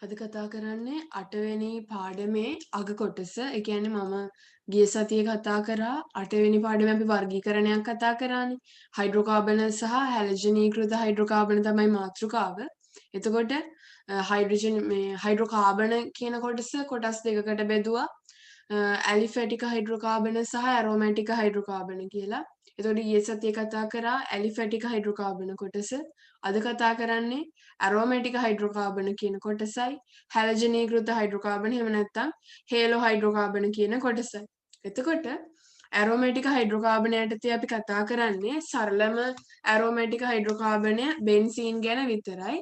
අද කතා කරන්නේ 8 වෙනි පාඩමේ අග කොටස. ඒ කියන්නේ මම ගිය සතියේ කතා කරා 8 වෙනි පාඩමේ අපි වර්ගීකරණයක් කතා කරානේ. හයිඩ්‍රෝකාබන සහ හැලජනීකృత හයිඩ්‍රෝකාබන තමයි මාතෘකාව. එතකොට හයිඩ්‍රජන් මේ හයිඩ්‍රෝකාබන කියන කොටස් දෙකකට බෙදුවා. ඇලිෆැටික හයිඩ්‍රෝකාබන සහ ඇරෝමැටික හයිඩ්‍රෝකාබන කියලා. එතකොට ඊයේ සතියේ කතා කරා ඇලිෆැටික හයිඩ්‍රෝකාබන කොටස. අද කතා කරන්නේ ඇරෝමැටික හයිඩ්‍රෝකාබන කියන කොටසයි හැලජනීකృత හයිඩ්‍රෝකාබන එහෙම නැත්නම් හේලෝ හයිඩ්‍රෝකාබන කියන කොටසයි. එතකොට ඇරෝමැටික හයිඩ්‍රෝකාබන යටතේ අපි කතා කරන්නේ සරලම ඇරෝමැටික හයිඩ්‍රෝකාබනය බෙන්සීන් ගැන විතරයි.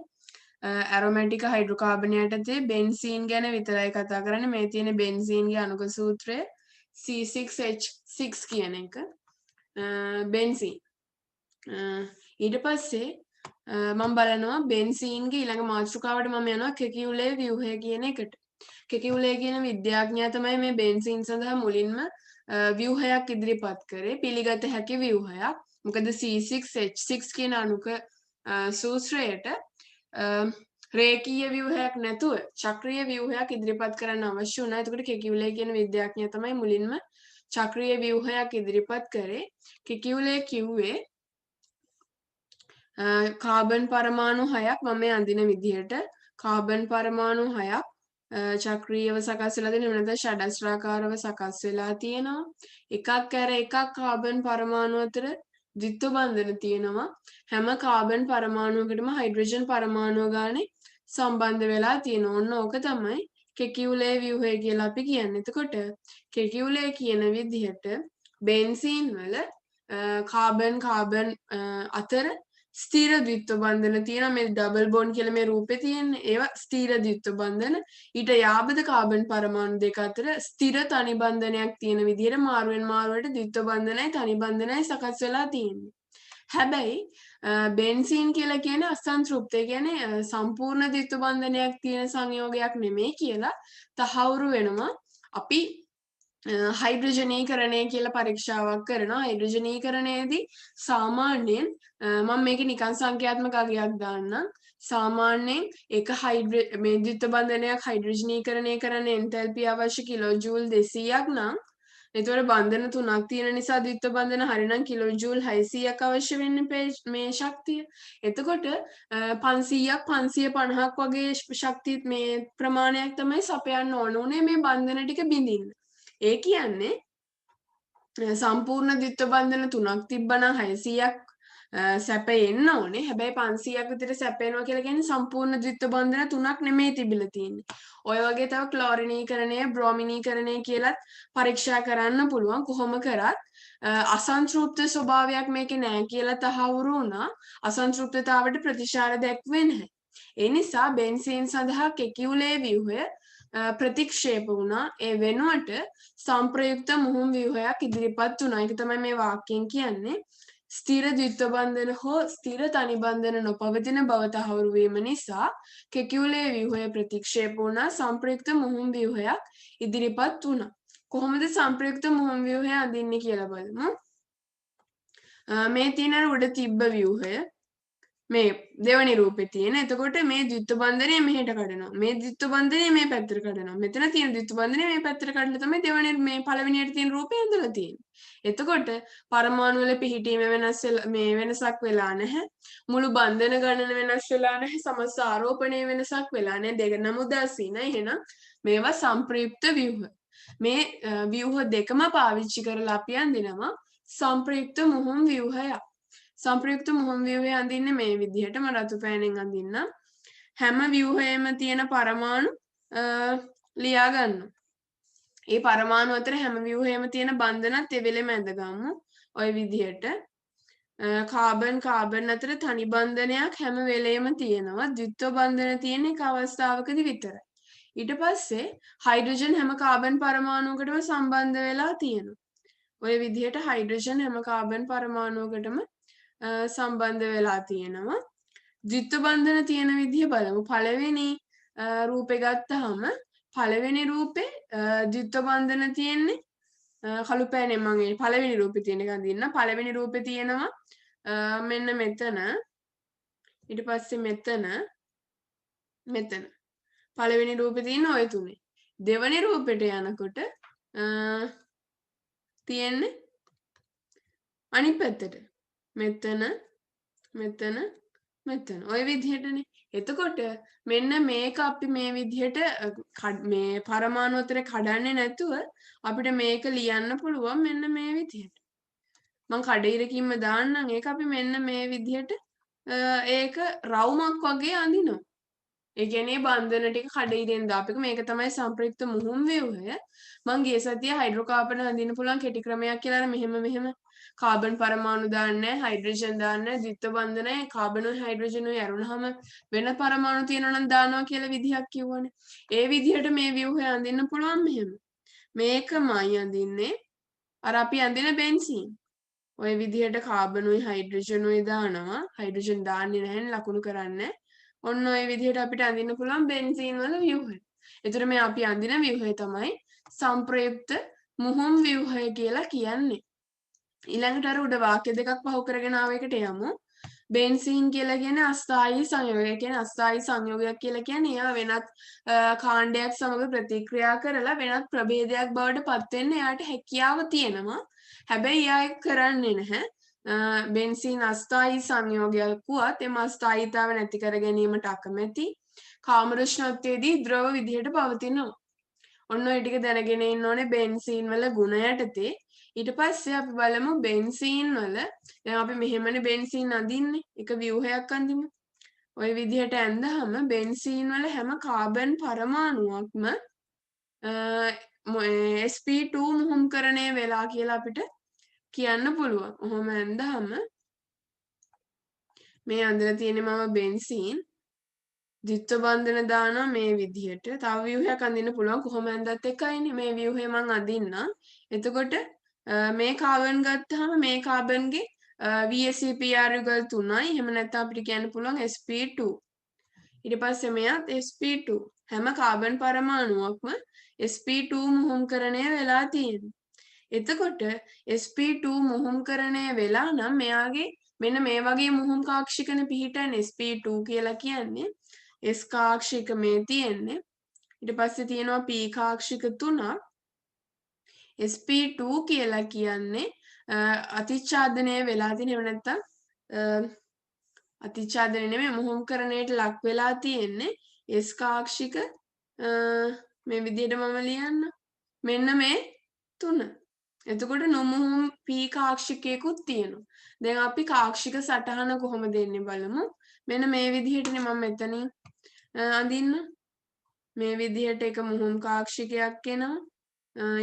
ඇරෝමැටික හයිඩ්‍රෝකාබන යටතේ බෙන්සීන් ගැන විතරයි කතා කරන්නේ. මේ තියෙන බෙන්සීන්ගේ අණුක සූත්‍රය C6H6 කියන එක. බෙන්සීන්. ඊට පස්සේ මම බලනවා බෙන්සීන්ගේ ඊළඟ මාතෘකාවට මම යනවා කෙකියුලේ ව්‍යුහය කියන එකට. කෙකියුලේ කියන විද්‍යාඥයා තමයි මේ බෙන්සීන් සඳහා මුලින්ම ව්‍යුහයක් ඉදිරිපත් කරේ. පිළිගත හැකි ව්‍යුහයක්. මොකද C6H6 කියන අණුක සූත්‍රයට රේඛීය ව්‍යුහයක් නැතුව චක්‍රීය ව්‍යුහයක් ඉදිරිපත් කරන්න අවශ්‍ය වුණා. එතකොට කෙකියුලේ කියන විද්‍යාඥයා තමයි මුලින්ම චක්‍රීය ව්‍යුහයක් ඉදිරිපත් කරේ. කෙකියුලේ කිව්වේ කාබන් පරමාණු 6ක් මම මේ අඳින විදිහට කාබන් පරමාණු 6ක් චක්‍රීයව සකස් වෙලා තියෙනවා. නැත්නම් ෂඩස්ත්‍රාකාරව සකස් වෙලා තියෙනවා. එකක් ඇර එකක් කාබන් පරමාණු අතර ද්විත්ව බන්ධන තියෙනවා. හැම කාබන් පරමාණුවකටම හයිඩ්‍රජන් පරමාණුව ගානේ සම්බන්ධ වෙලා තියෙනවා. ඔන්න ඕක තමයි කෙකියුලේ ව්‍යුහය කියලා අපි කියන්නේ. එතකොට කෙකියුලේ කියන විදිහට බෙන්සීන් වල කාබන් අතර ස්ථීර ද්විත්ව බන්ධන තියෙනවා. මේ ඩබල් බොන්ඩ් කියලා මේ රූපේ තියෙන්නේ. ඒවා ස්ථීර ද්විත්ව බන්ධන. ඊට යාබද කාබන් පරමාණු දෙක අතර ස්ථිර තනි බන්ධනයක් තියෙන විදිහට මාරුවෙන් මාරුවට ද්විත්ව බන්ධනයි තනි බන්ධනයි සකස් වෙලා තියෙන්නේ. හැබැයි බෙන්සීන් කියලා කියන්නේ අසන්තෘප්ත. ඒ කියන්නේ සම්පූර්ණ ද්විත්ව බන්ධනයක් තියෙන සංයෝගයක් නෙමෙයි කියලා තහවුරු වෙනවා. අපි හයිඩ්‍රජනීකරණය කියලා පරීක්ෂාවක් කරනවා. හයිඩ්‍රජනීකරණයේදී සාමාන්‍යයෙන් මම මේක නිකන් සංඛ්‍යාත්මක අගයක් දාන්නම්. සාමාන්‍යයෙන් එක මේ ද්විත්ව බන්ධනයක් හයිඩ්‍රජනීකරණය කරන්න එන්තැල්පි අවශ්‍ය කිලෝජූල් 200ක් නම් එතකොට බන්ධන 3ක් තියෙන නිසා ද්විත්ව බන්ධන හරිනම් කිලෝජූල් 600ක් අවශ්‍ය වෙන්නේ මේ ශක්තිය. එතකොට 500ක් 550ක් වගේ ශක්තිය මේ ප්‍රමාණයක් තමයි සපයන්න ඕනේ මේ බන්ධන ටික බිඳින්න. ඒ කියන්නේ සම්පූර්ණ ද්විත්ව බන්ධන 3ක් තිබ්බනම් 600ක් සැපෙන්න ඕනේ. හැබැයි 500ක් විතර සැපෙනවා කියලා කියන්නේ සම්පූර්ණ ද්විත්ව බන්ධන 3ක් නෙමෙයි තිබිලා තියෙන්නේ. ඔය වගේ තව ක්ලෝරිනීකරණය, බ්‍රෝමිනීකරණය කියලත් පරීක්ෂා කරන්න පුළුවන්. කොහොම කරත් අසන්තෘප්ත ස්වභාවයක් මේකේ නැහැ කියලා තහවුරු වුණා. අසන්තෘප්තතාවට ප්‍රතිචාර දැක්වේ නැහැ. ඒ නිසා බෙන්සීන් සඳහා කෙකියුලේ ව්‍යුහය ප්‍රතික්ෂේප වුණා. ඒ වෙනුවට සංප්‍රයුක්ත මුහුම් ව්‍යුහයක් ඉදිරිපත් වුණා. ඒක තමයි මේ වාක්‍යයෙන් කියන්නේ. ස්ථිර ද්විත්ව බන්ධන හෝ ස්ථිර තනි බන්ධන නොපවතින බව තහවුරු වීම නිසා කෙකියුලේ ව්‍යුහය ප්‍රතික්ෂේප වුණා. සංප්‍රයුක්ත මුහුම් ව්‍යුහයක් ඉදිරිපත් වුණා. කොහොමද සංප්‍රයුක්ත මුහුම් ව්‍යුහය අඳින්නේ කියලා බලමු. මේ තියෙන උඩ තිබ්බ ව්‍යුහය මේ දෙවනි රූපේ තියෙන. එතකොට මේ ද්විත්ව බන්ධනය මෙහෙට කඩනවා. මේ ද්විත්ව බන්ධනය මේ පැත්තට කඩනවා. මෙතන තියෙන ද්විත්ව බන්ධනය මේ පැත්තට කඩලා තමයි දෙවනි මේ පළවෙනියට තියෙන රූපේ ඇඳලා තියෙන්නේ. එතකොට පරමාණු වල පිහිටීම වෙනසක් වෙලා නැහැ. මුළු බන්ධන ගණන වෙනස් වෙලා නැහැ. සමස්ත ආරෝපණය වෙනසක් වෙලා නැහැ. දෙකම උදාසීනයි. එහෙනම් මේවා සංප්‍රයුක්ත ව්‍යුහ. මේ ව්‍යුහ දෙකම පාවිච්චි කරලා අපි අඳිනවා සංප්‍රයුක්ත මුහුම් ව්‍යුහයක්. සංප්‍රයුක්ත මුහුම් ව්‍යුහය අඳින්නේ මේ විදිහට. මම රතු පෑනෙන් අඳින්නම්. හැම ව්‍යුහයේම තියෙන පරමාණු ලියා ගන්නවා. ඒ පරමාණු අතර හැම ව්‍යුහයේම තියෙන බන්ධනත් එවෙලෙම ඇඳගමු. ওই විදිහට කාබන් අතර තනි බන්ධනයක් හැම වෙලේම තියෙනවා. ද්විත්ව බන්ධන තියෙන එක අවස්ථාවකදී විතරයි. ඊට පස්සේ හයිඩ්‍රජන් හැම කාබන් පරමාණුවකටම සම්බන්ධ වෙලා තියෙනවා. ওই විදිහට හයිඩ්‍රජන් හැම කාබන් පරමාණුවකටම සම්බන්ධ වෙලා තියෙනවා. ද්විත්ව බන්ධන තියෙන විදිහ බලමු. පළවෙනි රූපේ ගත්තාම පළවෙනි රූපේ ද්විත්ව බන්ධන තියෙන්නේ කළු පෑනෙන් මම මේ පළවෙනි රූපේ තියෙන එක අඳින්න. පළවෙනි රූපේ තියෙනවා මෙන්න මෙතන. ඊට පස්සේ මෙතන. පළවෙනි රූපේ තියෙන ඔය තුනේ. දෙවෙනි රූපෙට යනකොට තියෙන්නේ අනිත් පැත්තට. මෙතන මෙතන මෙතන. ඔය විදිහටනේ. එතකොට මෙන්න මේක අපි මේ විදිහට මේ පරමාණු අතර කඩන්නේ නැතුව අපිට මේක ලියන්න පුළුවන් මෙන්න මේ විදිහට. මම කඩිරකින්ම දාන්නම් ඒක අපි මෙන්න මේ විදිහට ඒක රවුමක් වගේ අඳිනවා. ඒ කියන්නේ බන්ධන ටික කඩිරෙන් දාපේක මේක තමයි සම්ප්‍රයුක්ත මුහුම් ව්‍යුහය. මම ගිය සතියේ හයිඩ්‍රෝකාබන් අඳින්න පුළුවන් කෙටි ක්‍රමයක් කියලා මෙහෙම කාබන් පරමාණු දාන්නේ හයිඩ්‍රජන් දාන්නේ ද්විත්ව බන්ධනය කාබනුයි හයිඩ්‍රජනුයි ඇරුණාම වෙන පරමාණු තියෙනවා නම් දානවා කියලා විදිහක් කිව්වනේ. ඒ විදිහට මේ ව්‍යුහය අඳින්න පුළුවන් මෙහෙම. මේකමයි අඳින්නේ අර අපි අඳින බෙන්සීන්. ඔය විදිහට කාබනුයි හයිඩ්‍රජනුයි දානවා. හයිඩ්‍රජන් දාන්නේ නැහැ ලකුණු කරන්නේ. ඔන්න ඔය විදිහට අපිට අඳින්න පුළුවන් බෙන්සීන් වල ව්‍යුහය. ඒතර මේ අපි අඳින ව්‍යුහය තමයි සංප්‍රයුක්ත මුහුම් ව්‍යුහය කියලා කියන්නේ. ඊළඟට අර උඩ වාක්‍ය දෙකක් පහු කරගෙන ආව එකට යමු. බෙන්සීන් කියලා කියන්නේ අස්ථායී සංයෝගයක්. කියන්නේ අස්ථායී සංයෝගයක් කියලා කියන්නේ එයා වෙනත් කාණ්ඩයක් සමග ප්‍රතික්‍රියා කරලා වෙනත් ප්‍රභේදයක් බවට පත් වෙන්න එයාට හැකියාව තියෙනවා. හැබැයි එයා ඒක කරන්නේ නැහැ. බෙන්සීන් අස්ථායී සංයෝගයක් වුවත් එම අස්ථායීතාව නැති කර ගැනීමට අකමැති. කාම උෂ්ණත්වයේදී ද්‍රව විදිහට පවතිනවා. ඔන්න ඔය ටික දැනගෙන ඉන්න ඕනේ බෙන්සීන් වල ගුණ යටතේ. ඊට පස්සේ අපි බලමු බෙන්සීන් වල දැන් අපි මෙහෙමනේ බෙන්සීන් අඳින්නේ එක ව්‍යුහයක් අඳිමු. ওই විදිහට ඇඳහම බෙන්සීන් වල හැම කාබන් පරමාණුවක්ම sp2 මුහුම්කරණය වෙලා කියලා අපිට කියන්න පුළුවන්. ඔහොම ඇඳහම මේ අඳලා තියෙන්නේ මම බෙන්සීන් ද්විත්ව බන්ධන දානවා මේ විදිහට. තව ව්‍යුහයක් අඳින්න පුළුවන් කොහොම ඇඳත් එකයිනේ. මේ ව්‍යුහය මම අඳින්නම්. එතකොට මේ කාබන් ගත්තාම මේ කාබන්ගේ VSEPR යුගල් 3යි. එහෙම නැත්නම් අපිට කියන්න පුළුවන් sp2. ඊට පස්සේ මෙයාත් sp2. හැම කාබන් පරමාණුවක්ම sp2 මුහුම්කරණය වෙලා තියෙනවා. එතකොට sp2 මුහුම්කරණය වෙලා නම් මෙයාගේ මෙන්න මේ වගේ මුහුම් කාක්ෂිකනේ පිහිටන්නේ sp2 කියලා කියන්නේ. S කාක්ෂික මේ තියෙන්නේ. ඊට පස්සේ තියෙනවා P කාක්ෂික 3ක්. sp2 කියලා කියන්නේ අතිච්ඡාදනය වෙලා තියෙන එහෙම නැත්නම් අතිච්ඡාදනය නෙමෙයි මුහුම්කරණයට ලක් වෙලා තියෙන්නේ S කාක්ෂික මේ විදිහට මම ලියන්න. මෙන්න මේ 3. එතකොට නොමුහුම් P කාක්ෂිකයකුත් තියෙනවා. දැන් අපි කාක්ෂික සටහන කොහොමද දෙන්නේ බලමු. මෙන්න මේ විදිහටනේ මම මෙතනින් අඳින්න. මේ විදිහට එක මුහුම් කාක්ෂිකයක් එනවා.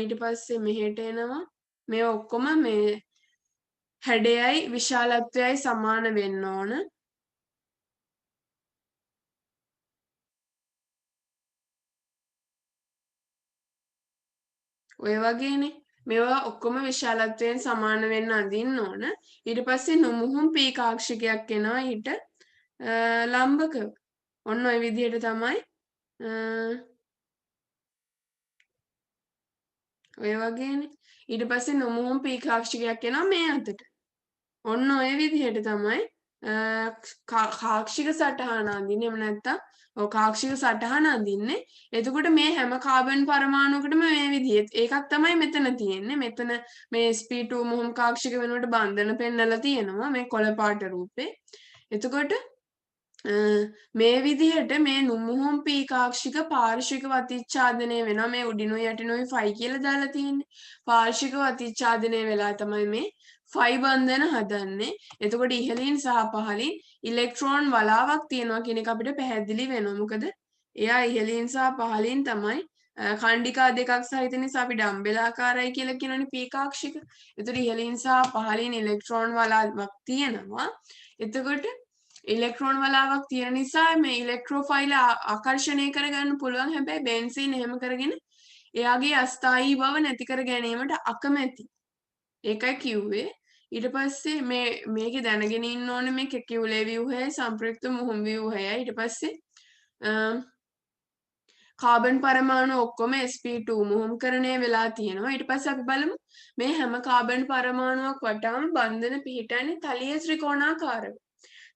ඊට පස්සේ මෙහෙට එනවා. මේ ඔක්කොම මේ හැඩයයි විශාලත්වයයි සමාන වෙන්න ඕන. ඔය වගේනේ. මේවා ඔක්කොම විශාලත්වයෙන් සමාන වෙන්න අඳින්න ඕන. ඊට පස්සේ නොමුහුම් P කාක්ෂිකයක් එනවා ඊට ලම්බකව. ඔන්න ඔය විදිහට තමයි ඔය වගේනේ. ඊට පස්සේ නොමුහුම් P කාක්ෂිකයක් එනවා මේ අතට. ඔන්න ඔය විදිහට තමයි කාක්ෂික සටහන අඳින්නේ. එහෙම නැත්නම් කාක්ෂික සටහන අඳින්නේ. එතකොට මේ හැම කාබන් පරමාණුවකටම මේ විදිහට ඒකක් තමයි මෙතන තියෙන්නේ. මෙතන මේ sp2 මුහුම් කාක්ෂික වෙනුවට බන්ධන පෙන්නලා තියෙනවා මේ කොළ පාට රූපේ. එතකොට මේ විදිහට මේ නුමුහුම් P කාක්ෂික පාර්ශ්විකව අතිච්ඡාදනය වෙනවා. මේ උඩිනුයි යටිනුයි ෆයි කියලා දාලා තියෙන්නේ. පාර්ශ්විකව අතිච්ඡාදනය වෙලා තමයි මේ ෆයි බන්ධන හදන්නේ. එතකොට ඉහළින් සහ පහළින් ඉලෙක්ට්‍රෝන වලාවක් තියෙනවා කියන එක අපිට පැහැදිලි වෙනවා. මොකද එයා ඉහළින් සහ පහළින් තමයි කණ්ඩිකා දෙකක් සහිත නිසා අපි ඩම්බෙල් ආකාරයි කියලා කියනවනේ P කාක්ෂික. එතකොට ඉහළින් සහ පහළින් ඉලෙක්ට්‍රෝන වලාවක් තියෙනවා. එතකොට ඉලෙක්ට්‍රෝන වලාවක් තියෙන නිසා මේ ඉලෙක්ට්‍රෝෆයිල් ආකර්ෂණය කරගන්න පුළුවන්. හැබැයි බෙන්සීන් එහෙම කරගෙන එයාගේ අස්ථායී බව නැති කර ගැනීමට අකමැති. ඒකයි කිව්වේ. ඊට පස්සේ මේකේ දැනගෙන ඉන්න ඕනේ මේ කෙකියුලේ ව්‍යුහය සංප්‍රයුක්ත මුහුම් ව්‍යුහයයි. ඊට පස්සේ කාබන් පරමාණු ඔක්කොම sp2 මුහුම්කරණය වෙලා තියෙනවා. ඊට පස්සේ අපි බලමු මේ හැම කාබන් පරමාණුවක් වටාම බන්ධන පිහිටන්නේ තලීය ත්‍රිකෝණාකාරව.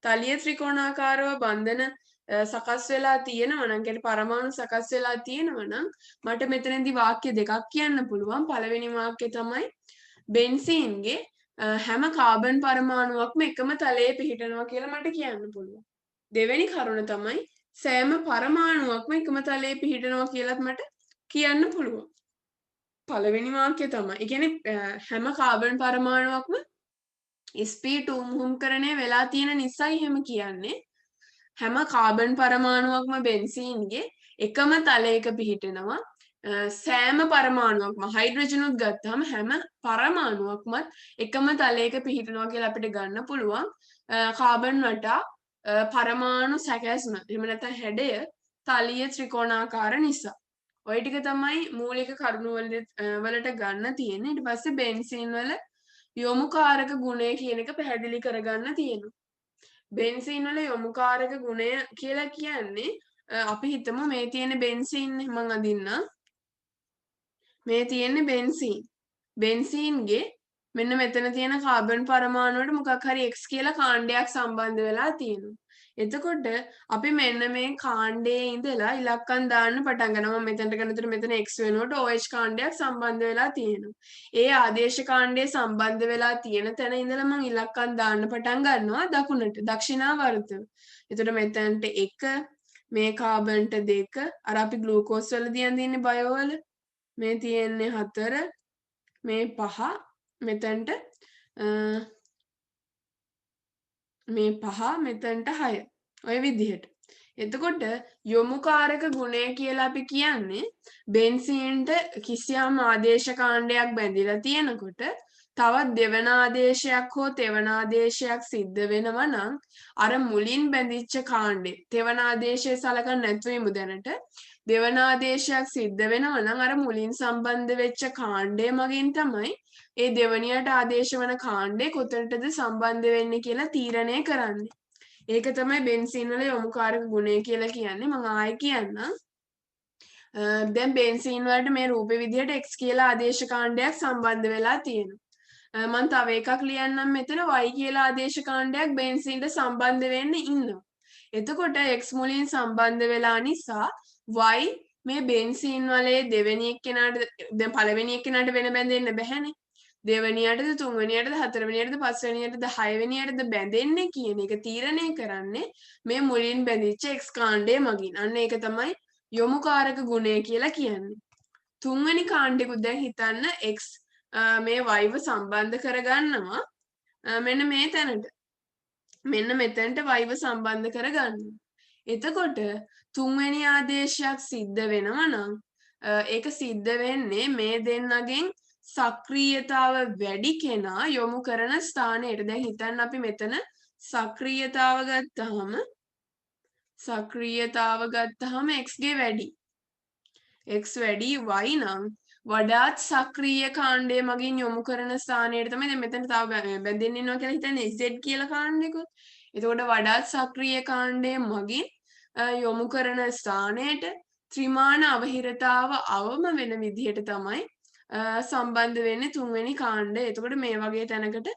තලීය ත්‍රිකෝණාකාරව බන්ධන සකස් වෙලා තියෙනවා නම් කියන්නේ පරමාණු සකස් වෙලා තියෙනවා නම් මට මෙතනදී වාක්‍ය දෙකක් කියන්න පුළුවන්. පළවෙනි වාක්‍යය තමයි බෙන්සීන්ගේ හැම කාබන් පරමාණුවක්ම එකම තලයේ පිහිටනවා කියලා මට කියන්න පුළුවන්. දෙවෙනි කරුණ තමයි සෑම පරමාණුවක්ම එකම තලයේ පිහිටනවා කියලාත් මට කියන්න පුළුවන්. පළවෙනි වාක්‍යය තමයි. ඒ කියන්නේ හැම කාබන් පරමාණුවක්ම sp2 මුහුම්කරණය වෙලා තියෙන නිසායි එහෙම කියන්නේ. හැම කාබන් පරමාණුවක්ම බෙන්සීන්ගේ එකම තලයක පිහිටනවා. සෑම පරමාණුවක්ම හයිඩ්‍රජනුත් ගත්තාම හැම පරමාණුවක්මත් එකම තලයක පිහිටනවා කියලා අපිට ගන්න පුළුවන්. කාබන් වටා පරමාණු සැකැස්ම එහෙම නැත්නම් හැඩය තලීය ත්‍රිකෝණාකාර නිසා. ඔය ටික තමයි මූලික කරුණු වලට ගන්න තියෙන්නේ. ඊට පස්සේ බෙන්සීන් වල යොමුකාරක ගුණය කියන එක පැහැදිලි කරගන්න තියෙනවා. බෙන්සීන් වල යොමුකාරක ගුණය කියලා කියන්නේ අපි හිතමු මේ තියෙන බෙන්සීන් මම අදින්නම්. මේ තියෙන්නේ බෙන්සීන්. බෙන්සීන්ගේ මෙන්න මෙතන තියෙන කාබන් පරමාණුවට මොකක් හරි X කියලා කාණ්ඩයක් සම්බන්ධ වෙලා තියෙනවා. එතකොට අපි මෙන්න මේ කාණ්ඩයේ ඉඳලා ඉලක්කම් දාන්න පටන් ගන්නවා. මම මෙතනට ගන්නතර මෙතන X වෙනුවට OH කාණ්ඩයක් සම්බන්ධ වෙලා තියෙනවා. ඒ ආදේශ කාණ්ඩයේ සම්බන්ධ වෙලා තියෙන තැන ඉඳලා මම ඉලක්කම් දාන්න පටන් ගන්නවා දකුණට දක්ෂිණාවර්තව. එතකොට මෙතනට 1 මේ කාබන්ට 2 අර අපි ග්ලූකෝස් වල දියන් දින්නේ බයෝ වල මේ තියෙන්නේ 4 මේ 5 මෙතනට මේ 5 මෙතනට 6 ඔය විදිහට. එතකොට යොමුකාරක ගුණය කියලා අපි කියන්නේ බෙන්සීන්ට කිසියම් ආදේශ කාණ්ඩයක් බැඳිලා තියෙනකොට තවත් දෙවන ආදේශයක් හෝ තෙවන ආදේශයක් සිද්ධ වෙනවා නම් අර මුලින් බැඳිච්ච කාණ්ඩේ තෙවන ආදේශය සලකන්නේ නැතුවෙමු දැනට දෙවන ආදේශයක් සිද්ධ වෙනවා නම් අර මුලින් සම්බන්ධ වෙච්ච කාණ්ඩය මගින් තමයි ඒ දෙවනියට ආදේශ වන කාණ්ඩේ කොතනටද සම්බන්ධ වෙන්නේ කියලා තීරණය කරන්නේ. ඒක තමයි බෙන්සීන් වල යොමුකාරක ගුණය කියලා කියන්නේ. මම ආයෙ කියන්නම්. දැන් බෙන්සීන් වලට මේ රූපේ විදිහට X කියලා ආදේශ කාණ්ඩයක් සම්බන්ධ වෙලා තියෙනවා. මම තව එකක් ලියන්නම් මෙතන Y කියලා ආදේශ කාණ්ඩයක් බෙන්සීන්ට සම්බන්ධ වෙන්න ඉන්නවා. එතකොට X මුලින් සම්බන්ධ වෙලා නිසා Y මේ බෙන්සීන් වලේ දෙවෙනි එක්කෙනාට දැන් පළවෙනි එක්කෙනාට වෙන බැඳෙන්න බැහැනේ. දෙවෙනියටද තුන්වෙනියටද හතරවෙනියටද පස්වෙනියටද හයවෙනියටද බැඳෙන්නේ කියන එක තීරණය කරන්නේ මේ මුලින් බැඳිච්ච X කාණ්ඩය මගින්. අන්න ඒක තමයි යොමුකාරක ගුණය කියලා කියන්නේ. තුන්වෙනි කාණ්ඩෙකුත් දැන් හිතන්න X මේ Y ව සම්බන්ධ කරගන්නවා මෙන්න මේ තැනට. මෙන්න මෙතනට Y ව සම්බන්ධ කරගන්නවා. එතකොට තුන්වෙනි ආදේශයක් සිද්ධ වෙනවා නම් ඒක සිද්ධ වෙන්නේ මේ දෙන්නගෙන් සක්‍රීයතාව වැඩි කෙනා යොමු කරන ස්ථානයට. දැන් හිතන්න අපි මෙතන සක්‍රීයතාව ගත්තාම x ගේ වැඩි. x වැඩි y නම් වඩාත් සක්‍රීය කාණ්ඩය මගින් යොමු කරන ස්ථානයට තමයි දැන් මෙතන තව බැඳෙන්න ඉන්නවා කියලා හිතන්නේ z කියලා කාණ්ඩයකුත්. එතකොට වඩාත් සක්‍රීය කාණ්ඩය මගින් යොමු කරන ස්ථානයට ත්‍රිමාන අවහිරතාව අවම වෙන විදිහට තමයි සම්බන්ධ වෙන්නේ තුන්වෙනි කාණ්ඩය. එතකොට මේ වගේ තැනකට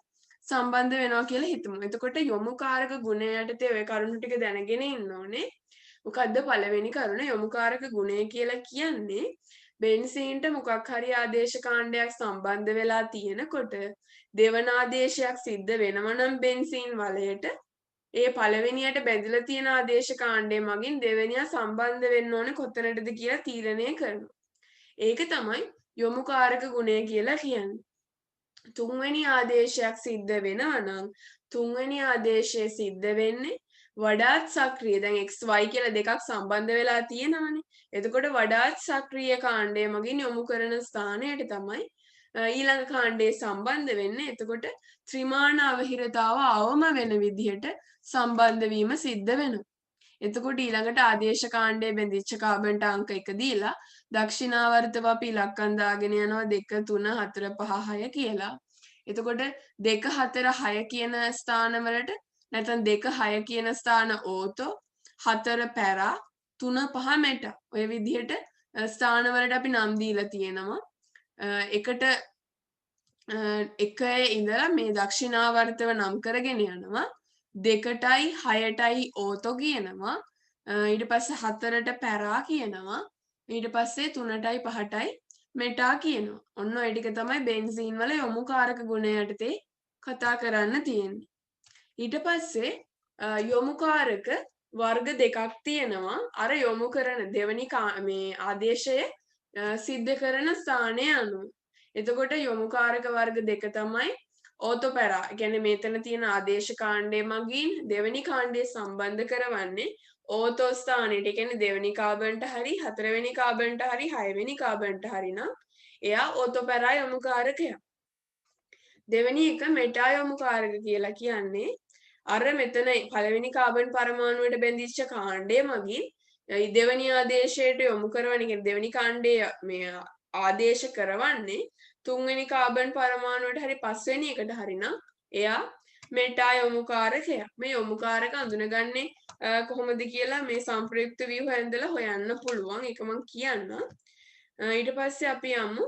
සම්බන්ධ වෙනවා කියලා හිතමු. එතකොට යොමුකාරක ගුණය යටතේ ඔය කරුණු ටික දැනගෙන ඉන්න ඕනේ. මොකද්ද පළවෙනි කරුණ? යොමුකාරක ගුණය කියලා කියන්නේ බෙන්සීන්ට මොකක් හරි ආදේශ කාණ්ඩයක් සම්බන්ධ වෙලා තියෙනකොට දෙවන ආදේශයක් සිද්ධ වෙනවා නම් බෙන්සීන් වලයට ඒ පළවෙනියට බැඳිලා තියෙන ආදේශ කාණ්ඩය මගින් දෙවෙනියා සම්බන්ධ වෙන්න ඕනේ කොතනටද කියලා තීරණය කරනවා. ඒක තමයි යොමුකාරක ගුණය කියලා කියන්නේ. තුන්වෙනි ආදේශයක් සිද්ධ වෙනවා නම් තුන්වෙනි ආදේශය සිද්ධ වෙන්නේ වඩාත් සක්‍රීය. දැන් x y කියලා දෙකක් සම්බන්ධ වෙලා තියෙනවානේ. එතකොට වඩාත් සක්‍රීය කාණ්ඩය මගින් යොමු කරන ස්ථානයට තමයි ඊළඟ කාණ්ඩේ සම්බන්ධ වෙන්නේ. එතකොට ත්‍රිමාන අවහිරතාව අවම වෙන විදිහට සම්බන්ධ වීම සිද්ධ වෙනවා. එතකොට ඊළඟට ආදේශ කාණ්ඩයේ බැඳිච්ච කාබන්ට අංක 1 දීලා දක්ෂිනාවර්තව අපි ඉලක්කම් දාගෙන යනවා 2 3 4 5 6 කියලා. එතකොට 2 4 6 කියන ස්ථානවලට නැත්නම් 2 6 කියන ස්ථාන ඕතෝ 4 පැරා 3 5 මෙටා. ඔය විදිහට ස්ථානවලට අපි නම් දීලා තියෙනවා. එකට එකේ ඉඳලා මේ දක්ෂිනාවර්තව නම් කරගෙන යනවා. 2ටයි 6ටයි ඕතෝ කියනවා. ඊට පස්සේ 4ට පැරා කියනවා. ඊට පස්සේ 3ටයි 5ටයි මෙටා කියනවා. ඔන්න ඔය ටික තමයි බෙන්සීන් වල යොමුකාරක ගුණය යටතේ කතා කරන්න තියෙන්නේ. ඊට පස්සේ යොමුකාරක වර්ග දෙකක් තියෙනවා. අර යොමු කරන දෙවනි මේ ආදේශය සිද්ධ කරන ස්ථානය අනුව. එතකොට යොමුකාරක වර්ග දෙක තමයි ඕතොපැරා. ඒ කියන්නේ මෙතන තියෙන ආදේශ කාණ්ඩය මගින් දෙවනි කාණ්ඩය සම්බන්ධ කරවන්නේ ඕතෝ ස්ථානයට. ඒ කියන්නේ දෙවනි කාබන්ට හරි හතරවෙනි කාබන්ට හරි හයවෙනි කාබන්ට හරි නම් එයා ඕතොපැරා යොමුකාරකයක්. දෙවෙනි එක මෙටා යොමුකාරක කියලා කියන්නේ අර මෙතන පළවෙනි කාබන් පරමාණුවට බැඳිච්ච කාණ්ඩය මගින් දෙවෙනි ආදේශයට යොමු කරවන කියන්නේ දෙවෙනි කාණ්ඩය මේ ආදේශ කරවන්නේ තුන්වෙනි කාබන් පරමාණුවට හරි පස්වෙනි එකට හරි නම් එයා මෙටා යොමුකාරකයක්. මේ යොමුකාරක අඳුනගන්නේ කොහොමද කියලා මේ සම්ප්‍රයුක්ත ව්‍යුහය ඇඳලා හොයන්න පුළුවන්. ඒක මම කියන්නම්. ඊට පස්සේ අපි යමු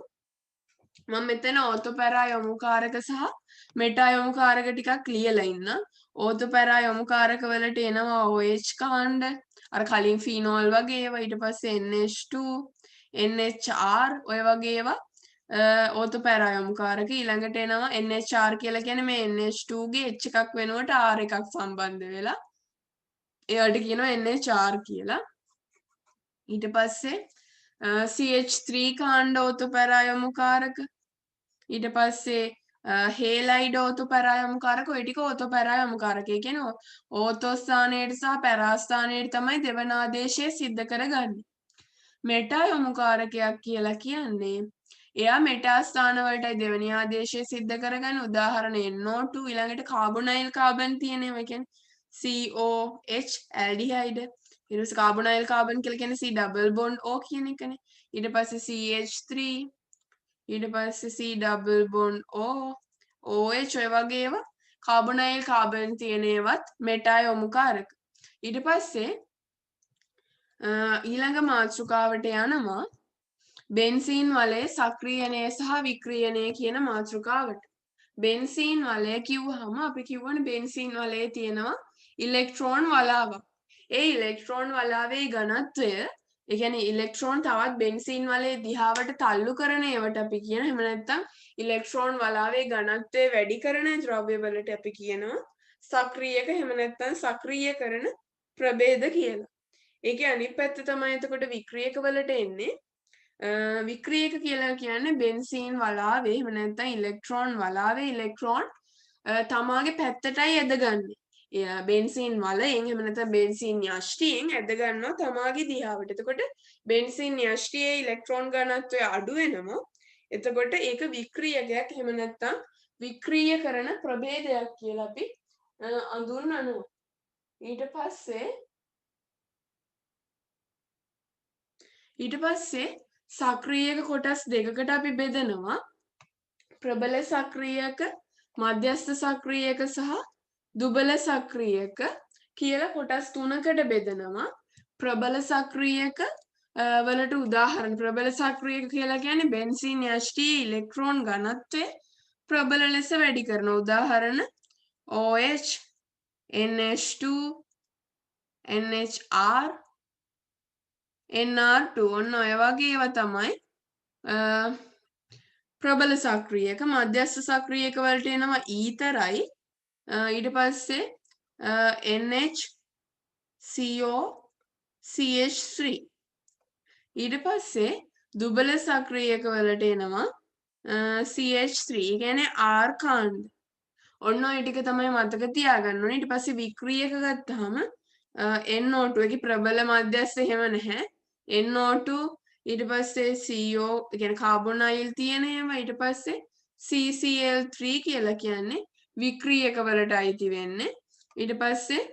මම මෙතන ඕතොපැරා යොමුකාරක සහ මෙටා යොමුකාරක ටිකක් ලියලා ඉන්න. ඕතොපැරා යොමුකාරක වලට එනවා OH කාණ්ඩ. අර කලින් ෆීනෝල් වගේ ඒවා ඊට පස්සේ NH2, NHR ඔය වගේ ඒවා ඕතොපැරා යොමුකාරක. ඊළඟට එනවා NHR කියලා කියන්නේ මේ NH2 ගේ H එකක් වෙනුවට R එකක් සම්බන්ධ වෙලා. ඒවට කියනවා NHR කියලා. ඊට පස්සේ CH3 කාණ්ඩ ඕතොපැරා යොමුකාරක. ඊට පස්සේ හේලයිඩ් ඕතොපැරා යොමුකාරක ඔය ටික ඕතොපැරා යොමුකාරක. ඒ කියන්නේ ඕතෝ ස්ථානයට සහ පැරා ස්ථානයට තමයි දෙවන ආදේශය සිද්ධ කරගන්නේ. මෙටා යොමුකාරකයක් කියලා කියන්නේ එයා මෙටා ස්ථාන වලටයි දෙවෙනි ආදේශය සිද්ධ කරගන්නේ. උදාහරණ NO2 ඊළඟට කාබොනයිල් කාබන් තියෙනවා. ඒ කියන්නේ COH ඇල්ඩිහයිඩ්. ඊට පස්සේ කාබොනයිල් කාබන් කියලා කියන්නේ C ඩබල් බොන්ඩ් O කියන එකනේ. ඊට පස්සේ CH3 ඊට පස්සේ C double bond O OH ඔය වගේ ඒවා කාබොනයිල් කාබන් තියෙන ඒවත් මෙටා යොමුකාරක. ඊට පස්සේ ඊළඟ මාතෘකාවට යනවා බෙන්සීන් වලේ සක්‍රියණය සහ වික්‍රියණය කියන මාතෘකාවට. බෙන්සීන් වලය කිව්වහම අපි කියවනේ බෙන්සීන් වලේ තියෙනවා ඉලෙක්ට්‍රෝන වලාවක්. ඒ ඉලෙක්ට්‍රෝන වලාවේ ඝනත්වය ඒ කියන්නේ ඉලෙක්ට්‍රෝන තවත් බෙන්සීන් වලේ දිහාවට තල්ලු කරන ඒවට අපි කියන එහෙම නැත්නම් ඉලෙක්ට්‍රෝන වලාවේ ඝනත්වය වැඩි කරන ද්‍රව්‍ය වලට අපි කියනවා සක්‍රියක එහෙම නැත්නම් සක්‍රිය කරන ප්‍රභේද කියලා. ඒකේ අනිත් පැත්ත තමයි එතකොට වික්‍රියක වලට එන්නේ. වික්‍රියක කියලා කියන්නේ බෙන්සීන් වලාවේ එහෙම නැත්නම් ඉලෙක්ට්‍රෝන වලාවේ ඉලෙක්ට්‍රෝන තමාගේ පැත්තටයි ඇදගන්නේ. බෙන්සීන් වලෙන් එහෙම නැත්නම් බෙන්සීන් යෂ්ටියෙන් ඇද ගන්නවා තමාගේ දිහාවට. එතකොට බෙන්සීන් යෂ්ටියේ ඉලෙක්ට්‍රෝන ඝනත්වය අඩු වෙනවා. එතකොට ඒක වික්‍රියකයක් එහෙම නැත්නම් වික්‍රීය කරන ප්‍රභේදයක් කියලා අපි අඳුන්වනවා. ඊට පස්සේ සක්‍රියක කොටස් දෙකකට අපි බෙදනවා. ප්‍රබල සක්‍රියක, මධ්‍යස්ථ සක්‍රියක සහ දුබල සක්‍රියක කියලා කොටස් තුනකට බෙදනවා. ප්‍රබල සක්‍රියක වලට උදාහරණ ප්‍රබල සක්‍රියක කියලා කියන්නේ බෙන්සීන් යෂ්ටියේ ඉලෙක්ට්‍රෝන ඝනත්වය ප්‍රබල ලෙස වැඩි කරන උදාහරණ OH, NH2, NHR, NR2 ඔන්න ඔය වගේ ඒවා තමයි ප්‍රබල සක්‍රියක. මධ්‍යස්ථ සක්‍රියක වලට එනවා ඊතරයි. ඊට පස්සේ NH, CO, CH3. ඊට පස්සේ දුබල සක්‍රියක වලට එනවා CH3 කියන්නේ R කාණ්ඩ. ඔන්න ඔය ටික තමයි මතක තියාගන්න ඕනේ. ඊට පස්සේ වික්‍රියක ගත්තාම NO2 එකේ ප්‍රබල මධ්‍යස්ථ එහෙම නැහැ. NO2 ඊට පස්සේ CO කියන්නේ කාබොනයිල් තියෙන ඒවා. ඊට පස්සේ CCl3 කියලා කියන්නේ වික්‍රියක වලට අයිති වෙන්නේ. ඊට පස්සේ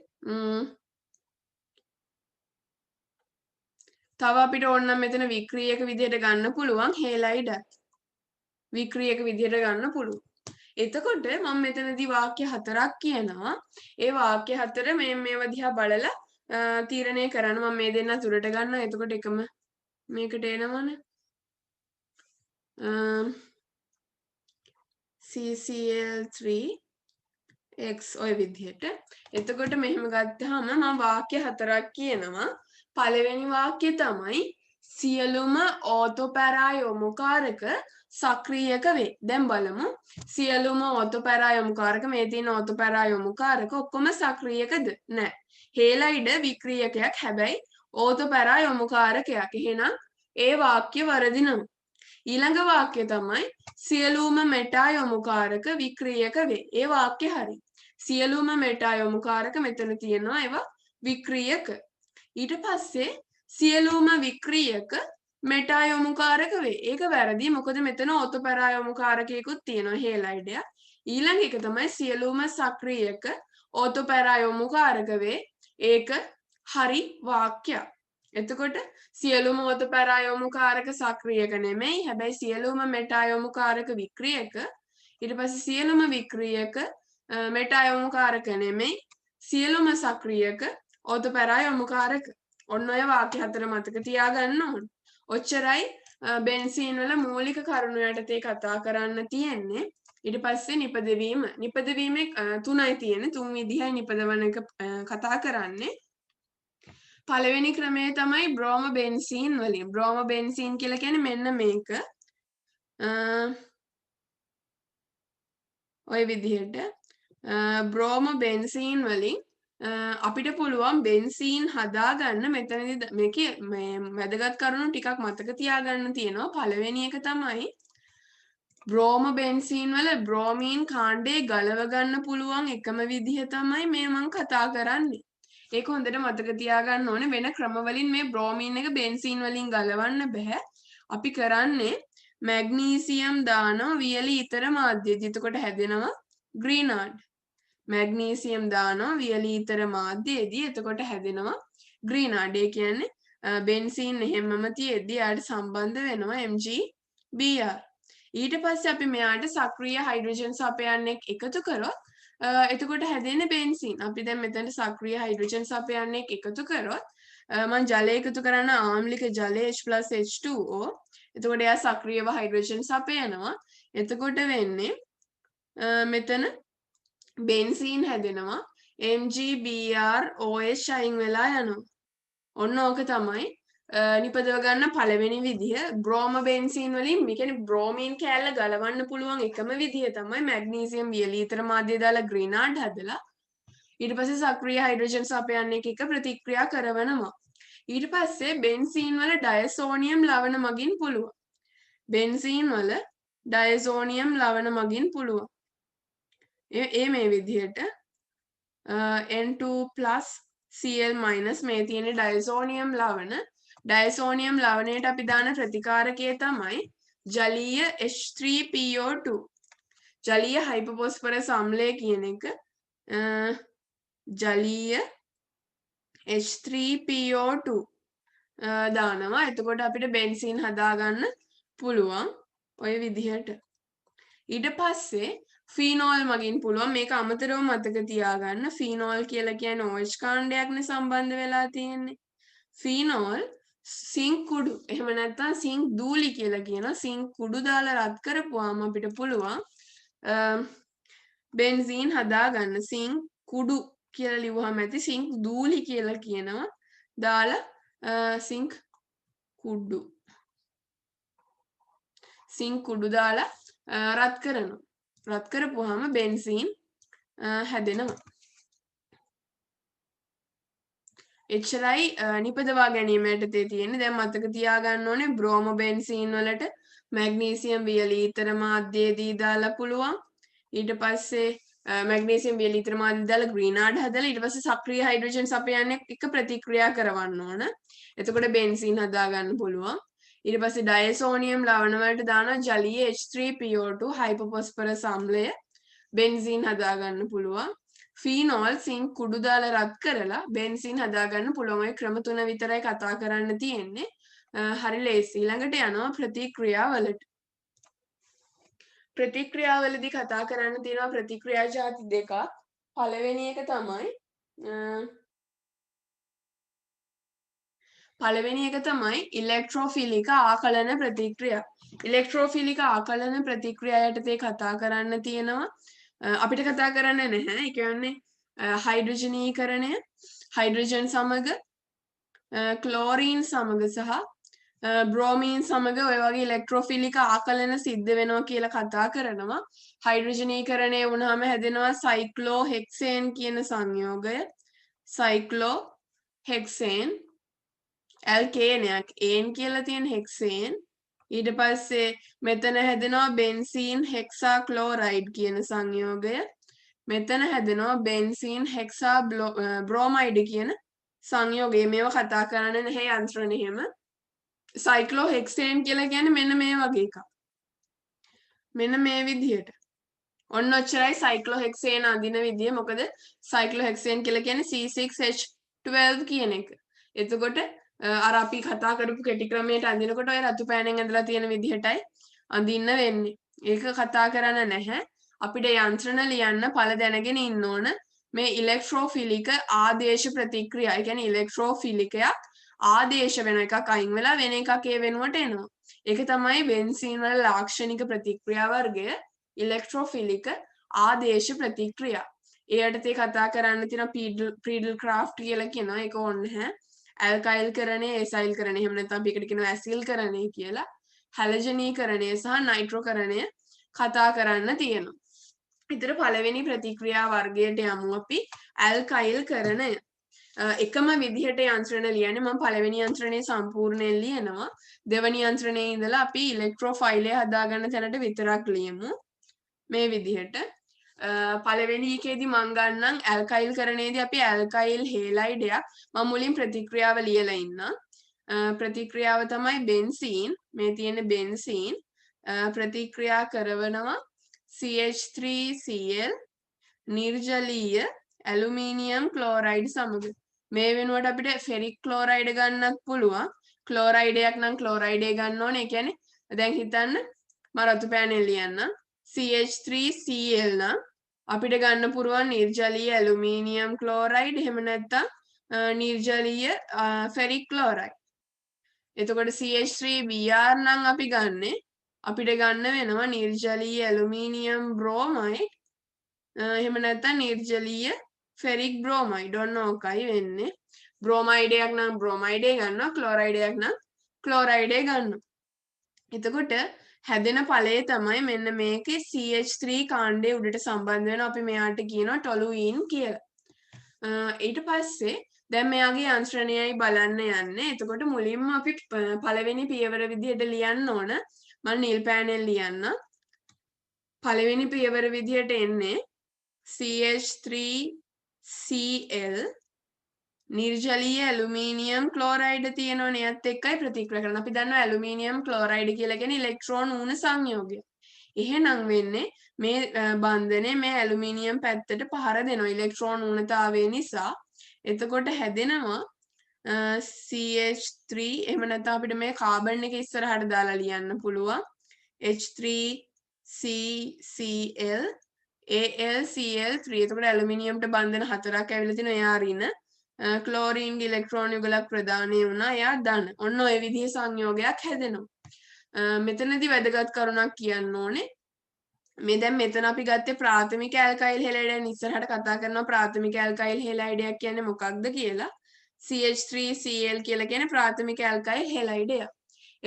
තව අපිට ඕනනම් මෙතන වික්‍රියක විදිහට ගන්න පුළුවන් හේලයිඩ් වික්‍රියක විදිහට ගන්න පුළුවන්. එතකොට මම මෙතනදී වාක්‍ය 4ක් කියනවා. ඒ වාක්‍ය 4 මේවා දිහා බලලා තීරණය කරන්න. මම මේ දෙන්න තුරට ගන්නවා. එතකොට එකම මේකට එනවනේ. CCl3 x ඔය විදිහට. එතකොට මෙහෙම ගත්තාම මම වාක්‍ය හතරක් කියනවා. පළවෙනි වාක්‍යය තමයි සියලුම ඕතෝපැරා යොමුකාරක සක්‍රියක වේ. දැන් බලමු. සියලුම ඕතෝපැරා යොමුකාරක මේ තියෙන ඕතෝපැරා යොමුකාරක ඔක්කොම සක්‍රියකද? නැහැ. හේලයිඩ වික්‍රියකයක් හැබැයි ඕතෝපැරා යොමුකාරකයක්. එහෙනම් ඒ වාක්‍ය වරදිනවා. ඊළඟ වාක්‍ය තමයි සියලුම මෙටා යොමුකාරක වික්‍රියක වේ. ඒ වාක්‍ය හරි. සියලුම මෙටා යොමුකාරක මෙතන තියෙනවා ඒවා වික්‍රියක. ඊට පස්සේ සියලුම වික්‍රියක මෙටා යොමුකාරක වේ. ඒක වැරදි. මොකද මෙතන ඕතෝපැරා යොමුකාරකයකුත් තියෙනවා හේලයිඩයක්. ඊළඟ එක තමයි සියලුම සක්‍රියක ඕතෝපැරා යොමුකාරක වේ. ඒක හරි වාක්‍යයක්. එතකොට සියලුම ඕතෝපැරා යොමුකාරක සක්‍රියක නෙමෙයි. හැබැයි සියලුම මෙටා යොමුකාරක වික්‍රියක. ඊට පස්සේ සියලුම වික්‍රියක මෙටා යොමුකාරක නෙමෙයි. සියලුම සක්‍රියක ඕතෝපැරා යොමුකාරක. ඔන්න ඔය වාක්‍ය හතර මතක තියාගන්න ඕන. ඔච්චරයි බෙන්සීන් වල මූලික කරුණු යටතේ කතා කරන්න තියෙන්නේ. ඊට පස්සේ නිපදවීම. නිපදවීමේ තුනයි තියෙන්නේ. තුන් විදිහයි නිපදවන එක කතා කරන්නේ. පළවෙනි ක්‍රමය තමයි බ්‍රෝම බෙන්සීන් වලින්. බ්‍රෝම බෙන්සීන් කියලා කියන්නේ මෙන්න මේක. ඔය විදිහට බ්‍රෝම බෙන්සීන් වලින් අපිට පුළුවන් බෙන්සීන් හදාගන්න. මෙතනදී මේකේ වැදගත් කරුණු ටිකක් මතක තියාගන්න තියෙනවා. පළවෙනි එක තමයි බ්‍රෝම බෙන්සීන් වල බ්‍රෝමීන් කාණ්ඩේ ගලව ගන්න පුළුවන් එකම විදිහ තමයි මේ මම කතා කරන්නේ. ඒක හොඳට මතක තියාගන්න ඕනේ. වෙන ක්‍රම වලින් මේ බ්‍රෝමීන් එක බෙන්සීන් වලින් ගලවන්න බෑ. අපි කරන්නේ මැග්නීසියම් දානවා වියලි ඊතර මාධ්‍යයේදී. එතකොට හැදෙනවා ග්‍රීනාඩ්. මැග්නීසියම් දානවා වියලි ඊතර මාධ්‍යයේදී. එතකොට හැදෙනවා ග්‍රීනාඩ්. ඒ කියන්නේ බෙන්සීන් එහෙමම තියෙද්දී යාට සම්බන්ධ වෙනවා MgBr. ඊට පස්සේ අපි මෙයාට සක්‍රීය හයිඩ්‍රජන් සපයන්නෙක් එකතු කරොත් එතකොට හැදෙන්නේ බෙන්සීන්. අපි දැන් මෙතන සක්‍රීය හයිඩ්‍රජන් සපයන්නෙක් එකතු කරොත් මම ජලය එකතු කරන ආම්ලික ජලය H+H2O. එතකොට එයා සක්‍රීයව හයිඩ්‍රජන් සපයනවා. එතකොට වෙන්නේ මෙතන බෙන්සීන් හැදෙනවා. MgBrOH අයින් වෙලා යනවා. ඔන්න ඕක තමයි නිපදව ගන්න පළවෙනි විදිහ. බ්‍රෝම බෙන්සීන් වලින් මේ කියන්නේ බ්‍රෝමීන් කෑල්ල ගලවන්න පුළුවන් එකම විදිහ තමයි මැග්නීසියම් වියලි ඊතර මාධ්‍ය දාලා ග්‍රීනාඩ් හදලා ඊට පස්සේ සක්‍රීය හයිඩ්‍රජන් සපයන්නේ එක ප්‍රතික්‍රියා කරනවා. ඊට පස්සේ බෙන්සීන් වල ඩයසෝනියම් ලවණ මගින් පුළුවන්. බෙන්සීන් වල ඩයසෝනියම් ලවණ මගින් පුළුවන්. ඒ මේ විදිහට N2+ Cl- මේ තියෙන ඩයසෝනියම් ලවණ. ඩයසෝනියම් ලවණයට අපි දාන ප්‍රතිකාරකය තමයි ජලීය H3PO2. ජලීය හයිපොෆොස්ෆරස් අම්ලය කියන එක ජලීය H3PO2 දානවා. එතකොට අපිට බෙන්සීන් හදාගන්න පුළුවන් ඔය විදිහට. ඊට පස්සේ ෆීනෝල් මගින් පුළුවන්. මේක අමතරව මතක තියාගන්න. ෆීනෝල් කියලා කියන්නේ OH කාණ්ඩයක්නේ සම්බන්ධ වෙලා තියෙන්නේ. ෆීනෝල් සිංක් කුඩු එහෙම නැත්නම් සිංක් දූලි කියලා කියනවා. සිංක් කුඩු දාලා රත් කරපුවාම අපිට පුළුවන් බෙන්සීන් හදාගන්න. සිංක් කුඩු කියලා ලිව්වහම ඇති සිංක් දූලි කියලා කියනවා. දාලා සිංක් කුඩු දාලා රත් කරනවා. රත් කරපුවාම බෙන්සීන් හැදෙනවා. එච්චරයි නිපදවා ගැනීම යටතේ තියෙන්නේ. දැන් මතක තියාගන්න ඕනේ බ්‍රෝම බෙන්සීන් වලට මැග්නීසියම් වියලි ඊතර මාධ්‍යයේදී දාලා පුළුවන්. ඊට පස්සේ මැග්නීසියම් වියලි ඊතර මාධ්‍ය දාලා ග්‍රීනාඩ් හදලා ඊට පස්සේ සක්‍රීය හයිඩ්‍රජන් සපයන්නේ එක ප්‍රතික්‍රියා කරවන්න ඕන. එතකොට බෙන්සීන් හදාගන්න පුළුවන්. ඊට පස්සේ ඩයසෝනියම් ලවණ වලට දානවා ජලීය H3PO2 හයිපොෆොස්ෆරස් අම්ලය. බෙන්සීන් හදාගන්න පුළුවන්. ෆීනෝල් සිංක් කුඩු දාලා රත් කරලා බෙන්සීන් හදාගන්න පුළුවන්. ඔය ක්‍රම තුන විතරයි කතා කරන්න තියෙන්නේ. හරි ලේසි. ඊළඟට යනවා ප්‍රතික්‍රියාවලට. ප්‍රතික්‍රියාවලදී කතා කරන්න තියෙනවා ප්‍රතික්‍රියා ಜಾති දෙකක්. පළවෙනි එක තමයි ඉලෙක්ට්‍රෝෆිලික ආකලන ප්‍රතික්‍රියා. ඉලෙක්ට්‍රෝෆිලික ආකලන ප්‍රතික්‍රියා යටතේ කතා කරන්න තියෙනවා අපිට කතා කරන්න නැහැ. ඒ කියන්නේ හයිඩ්‍රජනීකරණය හයිඩ්‍රජන් සමග ක්ලෝරීන් සමග සහ බ්‍රෝමීන් සමග ඔය වගේ ඉලෙක්ට්‍රෝෆිලික ආකලන සිද්ධ වෙනවා කියලා කතා කරනවා. හයිඩ්‍රජනීකරණය වුණාම හැදෙනවා සයික්ලෝහෙක්සේන් කියන සංයෝගය. සයික්ලෝහෙක්සේන් ඇල්කේනයක් ඒන් කියලා තියෙන හෙක්සේන්. ඊට පස්සේ මෙතන හැදෙනවා බෙන්සීන් හෙක්සා ක්ලෝරයිඩ් කියන සංයෝගය. මෙතන හැදෙනවා බෙන්සීන් හෙක්සා බ්‍රෝමයිඩ් කියන සංයෝගය. මේවා කතා කරන්න නැහැ යන්ත්‍රණ එහෙම. සයික්ලෝහෙක්සේන් කියලා කියන්නේ මෙන්න මේ වගේ එකක්. මෙන්න මේ විදිහට. ඔන්න ඔච්චරයි සයික්ලෝහෙක්සේන් අඳින විදිය. මොකද සයික්ලෝහෙක්සේන් කියලා කියන්නේ C6H12 කියන එක. එතකොට අර අපි කතා කරපු කෙටි ක්‍රමයට අඳිනකොට ඔය රතු පෑනෙන් ඇඳලා තියෙන විදිහටයි අඳින්න වෙන්නේ. ඒක කතා කරන්න නැහැ. අපිට යන්ත්‍රණ ලියන්න පළ දැනගෙන ඉන්න ඕන. මේ ඉලෙක්ට්‍රෝෆිලික ආදේශ ප්‍රතික්‍රියා. ඒ කියන්නේ ඉලෙක්ට්‍රෝෆිලිකයක් ආදේශ වෙන එකක් අයින් වෙලා වෙන එකක් ඒ වෙනුවට එනවා. ඒක තමයි බෙන්සීන් වල ලාක්ෂණික ප්‍රතික්‍රියා වර්ගය ඉලෙක්ට්‍රෝෆිලික ආදේශ ප්‍රතික්‍රියා. ඒකට කතා කරන්න තියෙන ප්‍රීඩල් ක්‍රාෆ්ට් කියලා කියනවා. ඒක ඕනේ නැහැ. ඇල්කයිල්කරණය ඒසයිල්කරණය එහෙම නැත්නම් අපි එකට කියනවා ඇසිල්කරණය කියලා. හැලජනීකරණය සහ නයිට්‍රෝකරණය කතා කරන්න තියෙනවා. ඊතර පළවෙනි ප්‍රතික්‍රියා වර්ගයට යමු අපි ඇල්කයිල්කරණය. එකම විදිහට යන්ත්‍රණ ලියන්නේ මම පළවෙනි යන්ත්‍රණය සම්පූර්ණයෙන් ලියනවා. දෙවෙනි යන්ත්‍රණයේ ඉඳලා අපි ඉලෙක්ට්‍රෝෆයිලය හදාගන්න තැනට විතරක් ලියමු. මේ විදිහට පළවෙනි එකේදී මම ගන්නම් ඇල්කයිල් කරණයේදී අපි ඇල්කයිල් හේලයිඩයක් මම මුලින් ප්‍රතික්‍රියාව ලියලා ඉන්නම්. ප්‍රතික්‍රියාව තමයි බෙන්සීන්. මේ තියෙන බෙන්සීන් ප්‍රතික්‍රියා කරනවා CH3Cl නිර්ජලීය ඇලුමිනියම් ක්ලෝරයිඩ් සමග. මේ වෙනුවට අපිට ෆෙරික් ක්ලෝරයිඩ් ගන්නත් පුළුවන්. ක්ලෝරයිඩයක් නම් ක්ලෝරයිඩේ ගන්න ඕනේ. ඒ කියන්නේ දැන් හිතන්න මම රතු පෑනෙන් ලියන්නම්. CH3Cl නම් අපිට ගන්න පුරුවන් නිර්ජලීය ඇලුමිනියම් ක්ලෝරයිඩ් එහෙම නැත්නම් නිර්ජලීය ෆෙරික් ක්ලෝරයිඩ්. එතකොට CH3Br නම් අපි ගන්නෙ අපිට ගන්න වෙනවා නිර්ජලීය ඇලුමිනියම් බ්‍රෝමයිඩ් එහෙම නැත්නම් නිර්ජලීය ෆෙරික් බ්‍රෝමයිඩ්. ඔන්න ඕකයි වෙන්නේ. බ්‍රෝමයිඩයක් නම් බ්‍රෝමයිඩේ ගන්නවා ක්ලෝරයිඩයක් නම් ක්ලෝරයිඩේ ගන්නවා. එතකොට හැදෙන ඵලය තමයි මෙන්න මේකේ CH3 කාණ්ඩයේ උඩට සම්බන්ධ වෙන අපි මෙයාට කියනවා ටොලුයින් කියලා. ඊට පස්සේ දැන් මෙයාගේ යන්ත්‍රණයයි බලන්න යන්නේ. එතකොට මුලින්ම අපි පළවෙනි පියවර විදිහට ලියන්න ඕන. මම නිල් පෑනෙන් ලියන්න. පළවෙනි පියවර විදිහට එන්නේ CH3Cl නිර්ජලීය ඇලුමිනියම් ක්ලෝරයිඩ් තියෙනවනේ. ඒත් එක්කයි ප්‍රතික්‍රියා කරන. අපි දන්නවා ඇලුමිනියම් ක්ලෝරයිඩ් කියලා කියන්නේ ඉලෙක්ට්‍රෝන ඌන සංයෝගය. එහෙනම් වෙන්නේ මේ බන්ධනේ මේ ඇලුමිනියම් පැත්තට පහර දෙනවා ඉලෙක්ට්‍රෝන ඌනතාවය නිසා. එතකොට හැදෙනවා CH3 එහෙම නැත්නම් අපිට මේ කාබන් එක ඉස්සරහට දාලා ලියන්න පුළුවන් H3CCl AlCl3. එතකොට ඇලුමිනියම්ට බන්ධන හතරක් ඇවිල්ලා තිනවා. එයා අරින ක්ලෝරීන් ඉලෙක්ට්‍රෝන යුගලක් ප්‍රදානය වුණා. එයා ධන. ඔන්න ඔය විදිහේ සංයෝගයක් හැදෙනවා. මෙතනදී වැදගත් කරුණක් කියන්න ඕනේ. මේ දැන් මෙතන අපි ගත්තේ ප්‍රාථමික ඇල්කයිල් හෙලයිඩයන් ඉස්සරහට කතා කරනවා ප්‍රාථමික ඇල්කයිල් හෙලයිඩයක් කියන්නේ මොකක්ද කියලා. CH3Cl කියලා කියන්නේ ප්‍රාථමික ඇල්කයිල් හෙලයිඩයක්.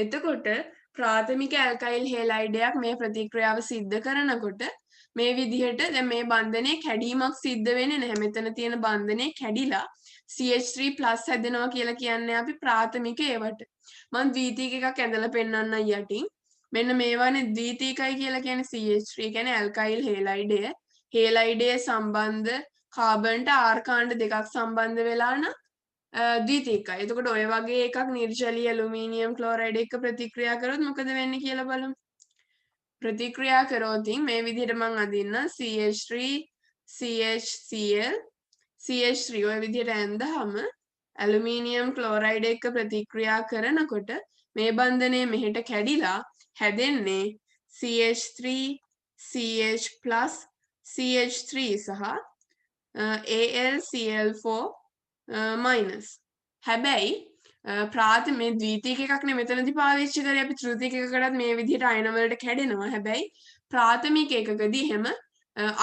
එතකොට ප්‍රාථමික ඇල්කයිල් හෙලයිඩයක් මේ ප්‍රතික්‍රියාව සිද්ධ කරනකොට මේ විදිහට දැන් මේ බන්ධනයේ කැඩීමක් සිද්ධ වෙන්නේ නැහැ. මෙතන තියෙන බන්ධනයේ කැඩිලා CH3+ හැදෙනවා කියලා කියන්නේ අපි ප්‍රාථමික ඒවට. මම ද්විතීක එකක් ඇඳලා පෙන්නන්නම් යටින්. මෙන්න මේවානේ ද්විතීකයි කියලා කියන්නේ CH3 කියන්නේ ඇල්කයිල් හේලයිඩය. හේලයිඩයේ සම්බන්ධ කාබන්ට R කාණ්ඩ දෙකක් සම්බන්ධ වෙලා නම් ද්විතීකයි. එතකොට ඔය වගේ එකක් නිර්ජලීය ඇලුමිනියම් ක්ලෝරයිඩ් එක්ක ප්‍රතික්‍රියා කරොත් මොකද වෙන්නේ කියලා බලමු. ප්‍රතික්‍රියා කරොත් මේ විදිහට මම අදින්න CH3 CHCl CH3 ඔය විදිහට ඇඳහම ඇලුමිනියම් ක්ලෝරයිඩ් එක්ක ප්‍රතික්‍රියා කරනකොට මේ බන්ධනය මෙහෙට කැඩිලා හැදෙන්නේ CH3 CH+ CH3 සහ AlCl4-. හැබැයි ප්‍රාථමික ද්විතීක එකක් නේ මෙතනදී පාවිච්චි කරේ. අපි තෘතීක එකකටත් මේ විදිහට අයන වලට කැඩෙනවා. හැබැයි ප්‍රාථමික එකකදී එහෙම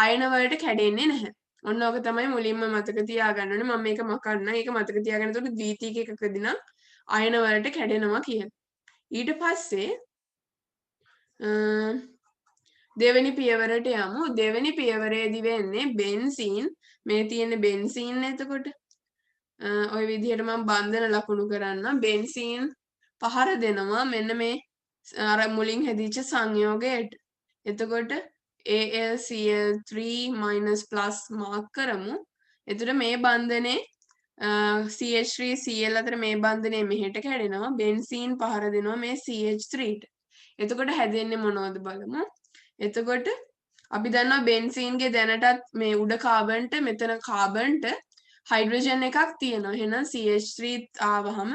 අයන වලට කැඩෙන්නේ නැහැ. ඔන්න ඕක තමයි මුලින්ම මතක තියාගන්න ඕනේ. මම මේක මකන්න. ඒක මතක තියාගන්න. එතකොට ද්විතීක එකකදී නම් අයන වලට කැඩෙනවා කියලා. ඊට පස්සේ දෙවෙනි පියවරට යමු. දෙවෙනි පියවරේදී වෙන්නේ බෙන්සීන් මේ තියෙන බෙන්සීන් එතකොට ඔය විදිහට මම බන්ධන ලකුණු කරන්න. බෙන්සීන් පහර දෙනවා මෙන්න මේ අර මුලින් හැදිච්ච සංයෝගයට. එතකොට AlCl3- මාක් කරමු. එතකොට මේ බන්ධනේ CH3 Cl අතර මේ බන්ධනේ මෙහෙට කැඩෙනවා. බෙන්සීන් පහර දෙනවා මේ CH3ට. එතකොට හැදෙන්නේ මොනවද බලමු. එතකොට අපි දන්නවා බෙන්සීන්ගේ දැනටත් මේ උඩ කාබන්ට මෙතන කාබන්ට හයිඩ්‍රජන් එකක් තියෙනවා. එහෙනම් CH3 ආවහම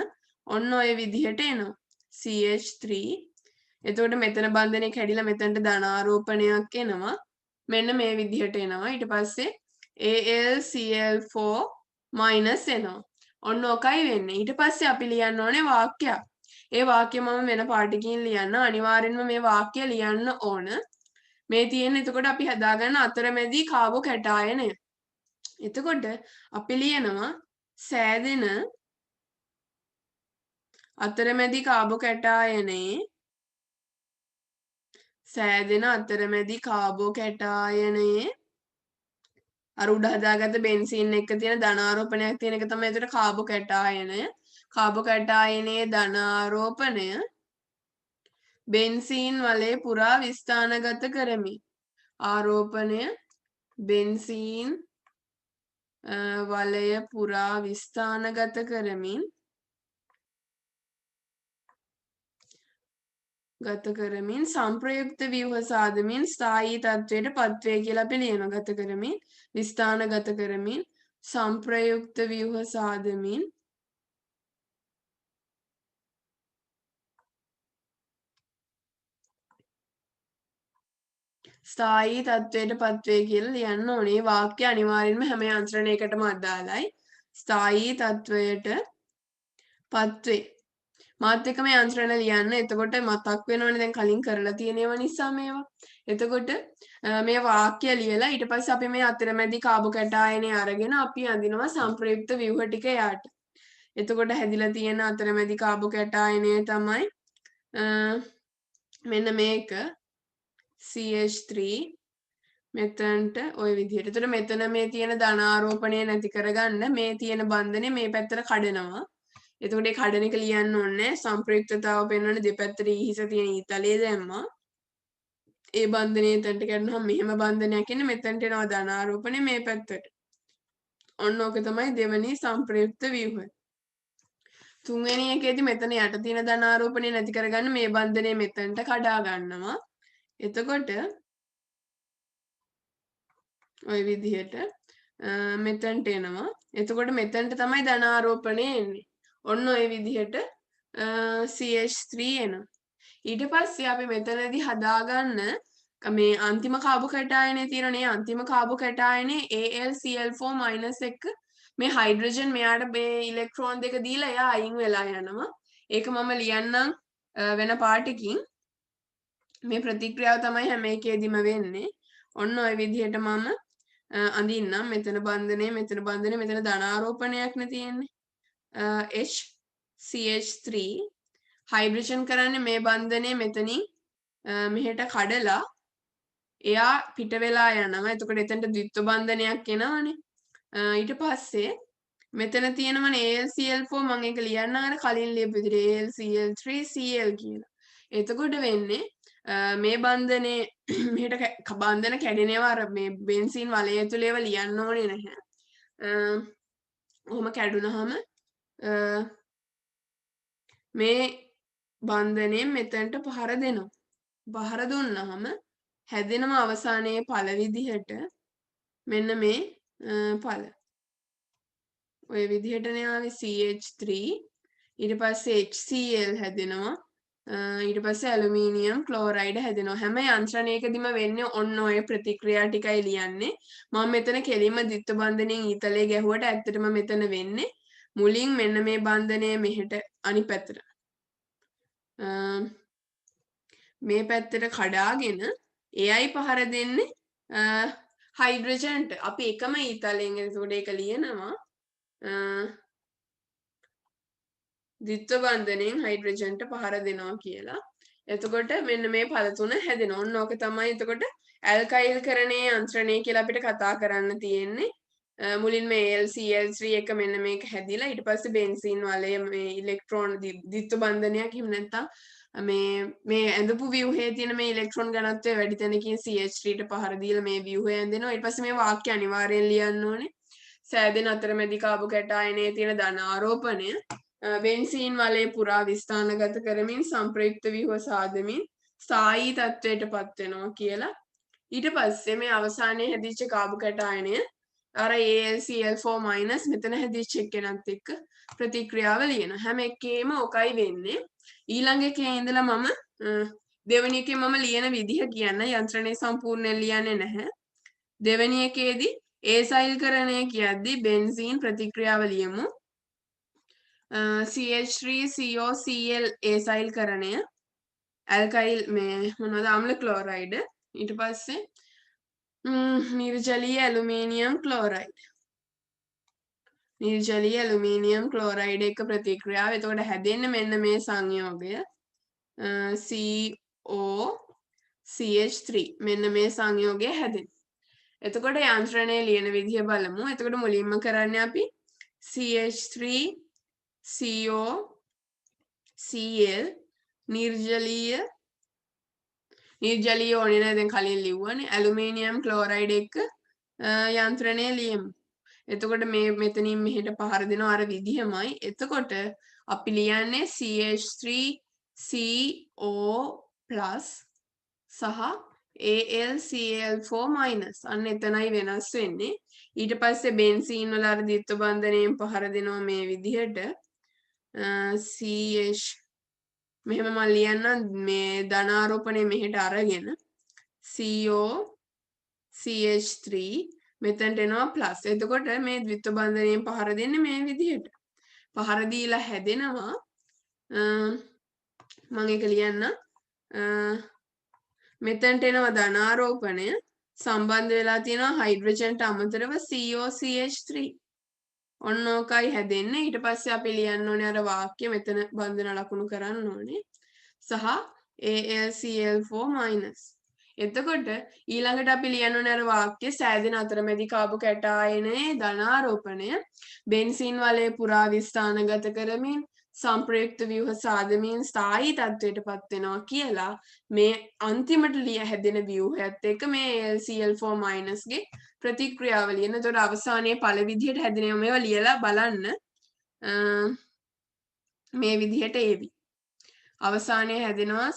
ඔන්න ඔය විදිහට එනවා. CH3 එතකොට මෙතන බන්ධනේ කැඩිලා මෙතනට ධනාරෝපණයක් එනවා. මෙන්න මේ විදිහට එනවා. ඊට පස්සේ AlCl4- එනවා. ඔන්න ඔකයි වෙන්නේ. ඊට පස්සේ අපි ලියන්න ඕනේ වාක්‍යයක්. ඒ වාක්‍ය මම වෙන පාටකින් ලියන්න. අනිවාර්යෙන්ම මේ වාක්‍ය ලියන්න ඕන. මේ තියෙන එතකොට අපි හදාගන්න අතරමැදි කාබෝ කැටායනය. එතකොට අපි ලියනවා සෑදෙන අතරමැදි කාබෝ කැටායනයේ අර උඩ හදාගත්ත බෙන්සීන් එක තියෙන ධනාරෝපණයක් තියෙන එක තමයි එතකොට කාබෝ කැටායනය. කාබෝ කැටායනයේ ධනාරෝපණය බෙන්සීන් වලේ පුරා විස්ථානගත කරමි. ආරෝපණය බෙන්සීන් වලය පුරා විස්ථානගත කරමින් සංප්‍රයුක්ත ව්‍යුහ සාදමින් ස්ථායී තත්වයට පත්වේ කියලා අපි ලියනවා. ගත කරමින් විස්ථානගත කරමින් සංප්‍රයුක්ත ව්‍යුහ සාදමින් ස්ථායී තත්වයට පත්වේ කියලා ලියන්න ඕනේ. වාක්‍ය අනිවාර්යෙන්ම හැම යන්ත්‍රණයකටම අදාළයි. ස්ථායී තත්වයට පත්වේ. මාත් එක්කම යන්ත්‍රණ ලියන්න. එතකොට මතක් වෙනවනේ දැන් කලින් කරලා තියෙනව නිසා මේවා. එතකොට මේ වාක්‍ය ලියලා ඊට පස්සේ අපි මේ අතරමැදි කාබෝ කැටායනය අරගෙන අපි අඳිනවා සංප්‍රයුක්ත ව්‍යුහ ටික යාට. එතකොට හැදිලා තියෙන අතරමැදි කාබෝ කැටායනය තමයි මෙන්න මේක CH3 මෙතනට ওই විදිහට. එතකොට මෙතන මේ තියෙන ධනාරෝපණය නැති කරගන්න මේ තියෙන බන්ධනේ මේ පැත්තට කඩනවා. එතකොට ඒ කඩන එක ලියන්න ඕනේ. සංප්‍රයුක්තතාව පෙන්වන දෙපැත්තට ඊහිස තියෙන ඊතලයේ දැම්මා. ඒ බන්ධනේ එතනට කරනහම මෙහෙම බන්ධනයක් එන්නේ මෙතනට එනවා ධනාරෝපණය මේ පැත්තට. ඔන්න ඕක තමයි දෙවෙනි සංප්‍රයුක්ත ව්‍යුහය. තුන්වෙනි එකේදී මෙතන යට තියෙන ධනාරෝපණය නැති කරගන්න මේ බන්ධනේ මෙතනට කඩා ගන්නවා. එතකොට ওই විදිහට මෙතනට එනවා. එතකොට මෙතනට තමයි ධනාරෝපණය එන්නේ. ඔන්න ওই විදිහට CH3 එනවා. ඊට පස්සේ අපි මෙතනදී හදාගන්න මේ අන්තිම කාබෝ කැටායනයේ තියෙනනේ අන්තිම කාබෝ කැටායනයේ AlCl4- එක මේ හයිඩ්‍රජන් මෙයාට මේ ඉලෙක්ට්‍රෝන දෙක දීලා එයා අයින් වෙලා යනවා. ඒක මම ලියන්නම් වෙන පාටකින්. මේ ප්‍රතික්‍රියාව තමයි හැම එකේදීම වෙන්නේ. ඔන්න ඔය විදිහට මම අඳින්නම්. මෙතන බන්ධනේ මෙතන ධනාරෝපණයක් නේ තියෙන්නේ. HCH3 හයිඩ්‍රජන් කරන්නේ මේ බන්ධනේ මෙතනින් මෙහෙට කඩලා එයා පිට වෙලා යනවා. එතකොට එතනට ද්විත්ව බන්ධනයක් එනවනේ. ඊට පස්සේ මෙතන තියෙනවනේ AlCl4 මම ඒක ලියන්න අර කලින් ලියපු විදිහට AlCl3Cl කියලා. එතකොට වෙන්නේ මේ බන්ධනේ මෙහෙට බන්ධන කැඩෙනවා අර මේ බෙන්සීන් වලය ඇතුළේ ඒවා ලියන්න ඕනේ නැහැ. ඔහොම කැඩුනහම මේ බන්ධනයෙන් මෙතනට පහර දෙනවා. පහර දුන්නහම හැදෙනම අවසානයේ ඵල විදිහට මෙන්න මේ ඵල. ඔය විදිහටනේ ආවේ CH3 ඊට පස්සේ HCl හැදෙනවා. ඊට පස්සේ ඇලුමිනියම් ක්ලෝරයිඩ් හැදෙනවා. හැම යන්ත්‍රණයකදීම වෙන්නේ ඔන්න ඔය ප්‍රතික්‍රියා ටිකයි ලියන්නේ. මම මෙතන කෙලින්ම ද්විත්ව බන්ධනයෙන් ඊතලයේ ගැහුවට ඇත්තටම මෙතන වෙන්නේ මුලින් මෙන්න මේ බන්ධනය මෙහෙට අනිත් පැත්තට. මේ පැත්තට කඩාගෙන එයයි පහර දෙන්නේ හයිඩ්‍රජන්ට අපි එකම ඊතලයෙන් එතකොට ඒක ලියනවා ද්විත්ව බන්ධනයෙන් හයිඩ්‍රජන්ට පහර දෙනවා කියලා. එතකොට මෙන්න මේ පද තුන හැදෙනවා. ඔන්න ඕක තමයි එතකොට ඇල්කයිල්කරණයේ යන්ත්‍රණය කියලා අපිට කතා කරන්න තියෙන්නේ. මුලින්ම AlCl3 එක මෙන්න මේක හැදිලා ඊට පස්සේ බෙන්සීන් වලේ මේ ඉලෙක්ට්‍රෝන ද්විත්ව බන්ධනයක් හිම නැත්තම් මේ ඇඳපු ව්‍යුහයේ තියෙන මේ ඉලෙක්ට්‍රෝන ඝනත්වය වැඩි තැනකින් CH3ට පහර දීලා මේ ව්‍යුහය ඇඳෙනවා. ඊට පස්සේ මේ වාක්‍ය අනිවාර්යෙන් ලියන්න ඕනේ. සෑදෙන අතරමැදි කාබු කැටායනයේ තියෙන ධන ආරෝපණය බෙන්සීන් වලේ පුරා විස්ථානගත කරමින් සංප්‍රයුක්ත ව්‍යුහ සාදමින් ස්ථායී තත්වයට පත් වෙනවා කියලා. ඊට පස්සේ මේ අවසානයේ හැදිච්ච කාබු කැටායනය අර AlCl4- මෙතන හැදිච්ච එක්කෙනත් එක්ක ප්‍රතික්‍රියාව ලියන හැම එකේම ඔකයි වෙන්නේ. ඊළඟ එකේ ඉඳලා මම දෙවෙනි එකේ මම ලියන විදිහ කියන්න යන්ත්‍රණය සම්පූර්ණයෙන් ලියන්නේ නැහැ. දෙවෙනි එකේදී ඒසයිල්කරණය කියද්දි බෙන්සීන් ප්‍රතික්‍රියාව ලියමු. CH3COCl ඒසයිල්කරණය ඇල්කයිල් මේ මොනවද අම්ල ක්ලෝරයිඩ් ඊට පස්සේ නිර්ජලීය ඇලුමිනියම් क्लोराइड නිර්ජලීය ඇලුමිනියම් क्लोराइड එක ප්‍රතික්‍රියාව එතකොට හැදෙන්නේ මෙන්න මේ සංයෝගය COCH3 මෙන්න මේ සංයෝගය හැදෙන්නේ. එතකොට යන්ත්‍රණය ලියන විදිහ බලමු. එතකොට මුලින්ම කරන්නේ අපි CH3COCl නිර්ජලීය ඕනේ නැහැ දැන් කලින් ලිව්වනේ ඇලුමිනියම් ක්ලෝරයිඩ් එක යන්ත්‍රණය ලියමු. එතකොට මේ මෙතනින් මෙහෙට පහර දෙනවා අර විදිහමයි. එතකොට අපි ලියන්නේ CH3CO+ සහ AlCl4- අන්න එතනයි වෙනස් වෙන්නේ. ඊට පස්සේ බෙන්සීන් වල අර ද්විත්ව බන්ධනයෙන් පහර දෙනවා මේ විදිහට CH මෙහෙම මම ලියන්නම් මේ ධනාරෝපණය මෙහෙට අරගෙන COCH3 මෙතනට එනවා ප්ලස්. එතකොට මේ ද්විත්ව බන්ධනයෙන් පහර දෙන්නේ මේ විදිහට. පහර දීලා හැදෙනවා මම ඒක ලියන්න මෙතනට එනවා ධනාරෝපණය සම්බන්ධ වෙලා තියෙනවා හයිඩ්‍රජන්ට අමතරව COCH3 ඔන්න ඕකයි හැදෙන්නේ. ඊට පස්සේ අපි ලියන්න ඕනේ අර වාක්‍ය මෙතන බන්ධන ලකුණු කරන්න ඕනේ සහ AlCl4-. එතකොට ඊළඟට අපි ලියන්න ඕනේ අර වාක්‍ය සෑදෙන අතරමැදි කාබු කැටායනයේ ධනාරෝපණය බෙන්සීන් වලේ පුරා විස්ථානගත කරමින් සංප්‍රයුක්ත ව්‍යුහ සාදමින් ස්ථායී තත්වයට පත් වෙනවා කියලා මේ අන්තිමට හැදෙන ව්‍යුහයත් එක්ක මේ AlCl4- ගේ ප්‍රතික්‍රියාව ලියන. එතකොට අවසානයේ පළ විදිහට හැදෙනවා. මේවා ලියලා බලන්න මේ විදිහට ඒවි. අවසානයේ හැදෙනවා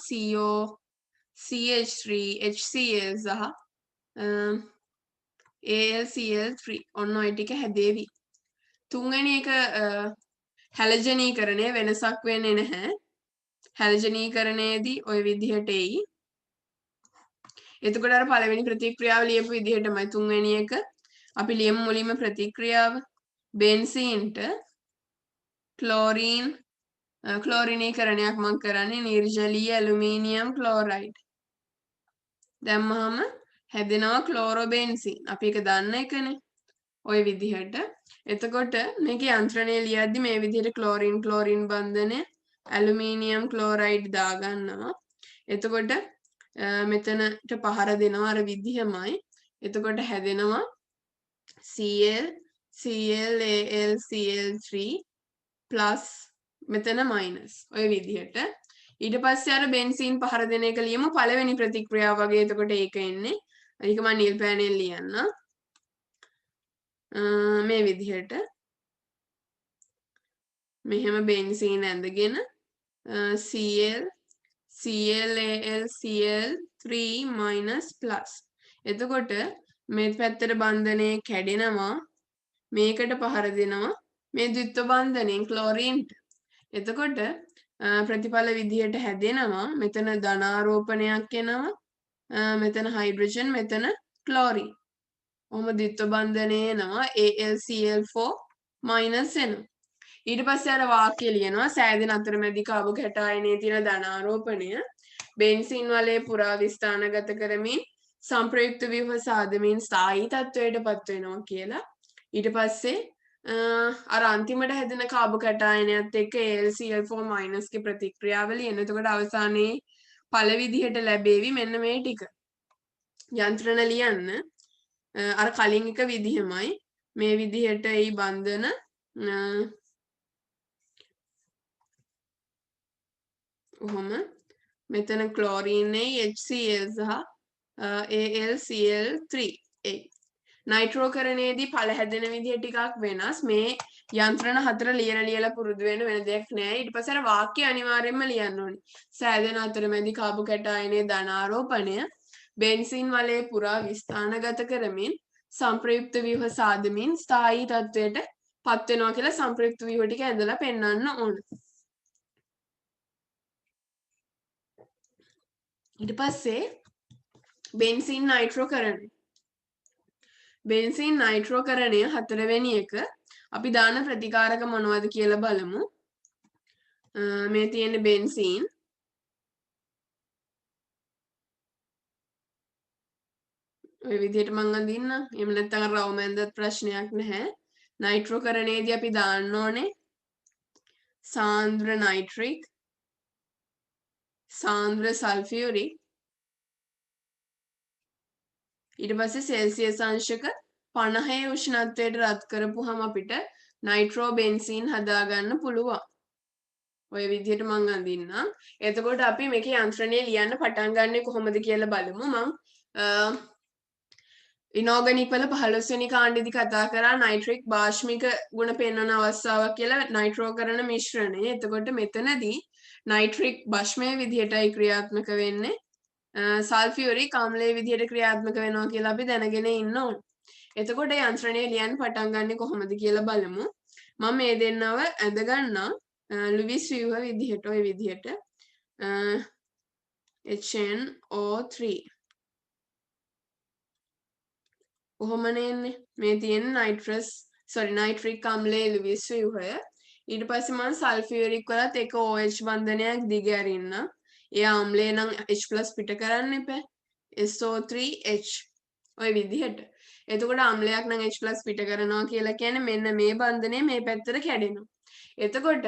CH3 HCl සහ AlCl3 ඔන්න ඔය ටික හැදේවි. තුන්වෙනි එක හැලජනීකරණය වෙනසක් වෙන්නේ නැහැ. හැලජනීකරණයේදී ওই විදිහට එයි. එතකොට අර පළවෙනි ප්‍රතික්‍රියාව ලියපු විදිහටමයි තුන්වෙනි එක අපි ලියමු මුලින්ම ප්‍රතික්‍රියාව බෙන්සීන්ට ක්ලෝරිනීකරණයක් මම කරන්නේ නිර්ජලීය ඇලුමිනියම් ක්ලෝරයිඩ් දැම්මහම හැදෙනවා ක්ලෝරෝබෙන්සීන් අපි ඒක දන්න එකනේ ওই විදිහට. එතකොට මේකේ යන්ත්‍රණය ලියද්දි මේ විදිහට ක්ලෝරින් බන්ධනය ඇලුමිනියම් ක්ලෝරයිඩ් දාගන්නවා. එතකොට මෙතනට පහර දෙනවා අර විදිහමයි. එතකොට හැදෙනවා ClAlCl3 ප්ලස් මෙතන මයිනස් ඔය විදිහට. ඊට පස්සේ අර බෙන්සීන් පහර දෙන එක ලියමු පළවෙනි ප්‍රතික්‍රියාව වගේ. එතකොට ඒක එන්නේ ඒක මම නිල් පෑනෙන් ලියන්න මේ විදිහට මෙහෙම බෙන්සීන් ඇඳගෙන ClAlCl3- එතකොට මේ පැත්තට බන්ධනය කැඩෙනවා මේකට පහර දෙනවා මේ ද්විත්ව බන්ධනයෙන් ක්ලෝරින්ට. එතකොට ප්‍රතිඵල විදිහට හැදෙනවා මෙතන ධනාරෝපණයක් එනවා මෙතන හයිඩ්‍රජන් මෙතන ක්ලෝරින්. ඔහොම ද්විත්ව බන්ධනය එනවා AlCl4- එනවා. ඊට පස්සේ අර වාක්‍ය ලියනවා සෑදෙන අතරමැදි කාබු කැටායනයේ තියෙන ධනාරෝපණය බෙන්සීන් වලේ පුරා විස්ථානගත කරමින් සංප්‍රයුක්ත ව්‍යුහ සාදමින් ස්ථායී තත්වයට පත් වෙනවා කියලා. ඊට පස්සේ අර අන්තිමට හැදෙන කාබ කටායනයත් එක්ක AlCl4- ගේ ප්‍රතික්‍රියාවලිය එන. එතකොට අවසානයේ ඵල විදිහට ලැබෙවි මෙන්න මේ ටික. යන්ත්‍රණ ලියන්න අර කලින් එක විදිහමයි මේ විදිහට ඒ බන්ධන ඔහොම මෙතන ක්ලෝරීන්නේ HCl සහ AlCl3 නයිට්‍රෝකරණයේදී ඵල හැදෙන විදිහ ටිකක් වෙනස්. මේ යන්ත්‍රණ හතර ලියලා පුරුදු වෙන දෙයක් නෑ. ඊට පස්සේ අර වාක්‍ය අනිවාර්යයෙන්ම ලියන්න ඕනේ. සෑදෙන අතරමැදි කාබු කැටායනයේ ධනාරෝපණය බෙන්සීන් වලේ පුරා විස්ථානගත කරමින් සංප්‍රයුක්ත ව්‍යුහ සාදමින් ස්ථායී තත්වයට පත් වෙනවා කියලා සංප්‍රයුක්ත ව්‍යුහ ටික ඇඳලා පෙන්වන්න ඕන. ඊට පස්සේ බෙන්සීන් නයිට්‍රෝකරණය. බෙන්සීන් නයිට්‍රෝකරණය හතරවෙනි එක අපි දාන ප්‍රතිකාරක මොනවද කියලා බලමු. මේ තියෙන බෙන්සීන් ඔය විදිහට මම අඳින්න. එහෙම නැත්නම් රවුමෙන්දත් ප්‍රශ්නයක් නැහැ. නයිට්‍රෝකරණයේදී අපි දාන්න ඕනේ සාන්ද්‍ර නයිට්‍රික්, සාන්ද්‍ර සල්ෆියුරික්, ඊට පස්සේ සෙල්සියස් අංශක 50 උෂ්ණත්වයට රත් කරපුවාම අපිට නයිට්‍රෝබෙන්සීන් හදාගන්න පුළුවන්. ඔය විදිහට මම අඳින්නම්. එතකොට අපි මේකේ යන්ත්‍රණය ලියන්න පටන් ගන්නෙ කොහොමද කියලා බලමු. මම ඉනෝගනික් වල 15 වෙනි කාණ්ඩෙදි කතා කරා නයිට්‍රික් භාෂ්මික ගුණ පෙන්වන අවස්ථාවක් කියලා නයිට්‍රෝකරණ මිශ්‍රණය. එතකොට මෙතනදී නයිට්‍රික් භෂ්මයේ විදිහටයි ක්‍රියාත්මක වෙන්නේ. සල්ෆියුරික් අම්ලයේ විදිහට ක්‍රියාත්මක වෙනවා කියලා අපි දැනගෙන ඉන්න ඕන. එතකොට යන්ත්‍රණය ලියන්න පටන් ගන්නෙ කොහොමද කියලා බලමු. මම මේ දෙන්නව ඇඳ ගන්නම් ලුවිස් ව්‍යුහ විදිහට ඔය විදිහට HNO3 කොහොමනේ එන්නේ මේ තියෙන නයිට්‍රික් අම්ලයේ ලුවිස් ව්‍යුහය. ඊට පස්සේ මම සල්ෆියුරික් වලත් එක OH බන්ධනයක් දිග ඇරින්නම්. ඒ ආම්ලය නම් H+ පිට කරන්න එපා. SO3H ඔය විදිහට. එතකොට ආම්ලයක් නම් H+ පිට කරනවා කියලා කියන්නේ මෙන්න මේ බන්ධනය මේ පැත්තට කැඩෙනවා. එතකොට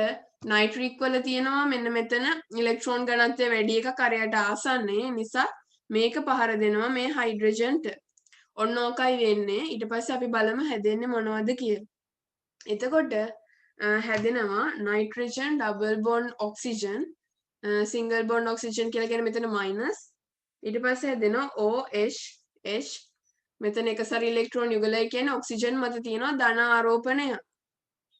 නයිට්‍රික් වල තියෙනවා මෙන්න මෙතන ඉලෙක්ට්‍රෝන ඝනත්වය වැඩි එකක් අරයට ආසන්නයේ නිසා මේක පහර දෙනවා මේ හයිඩ්‍රජන්ට. ඔන්න ඕකයි වෙන්නේ. ඊට පස්සේ අපි බලමු හැදෙන්නේ මොනවද කියලා. එතකොට හැදෙනවා nitrogen double bond oxygen single bond oxygen කියලා කියන්නේ මෙතන මයිනස්. ඊට පස්සේ හැදෙනවා OH මෙතන එකසර ඉලෙක්ට්‍රෝන යුගලය කියන්නේ ඔක්සිජන් මත තියෙනවා ධන ආරෝපණය.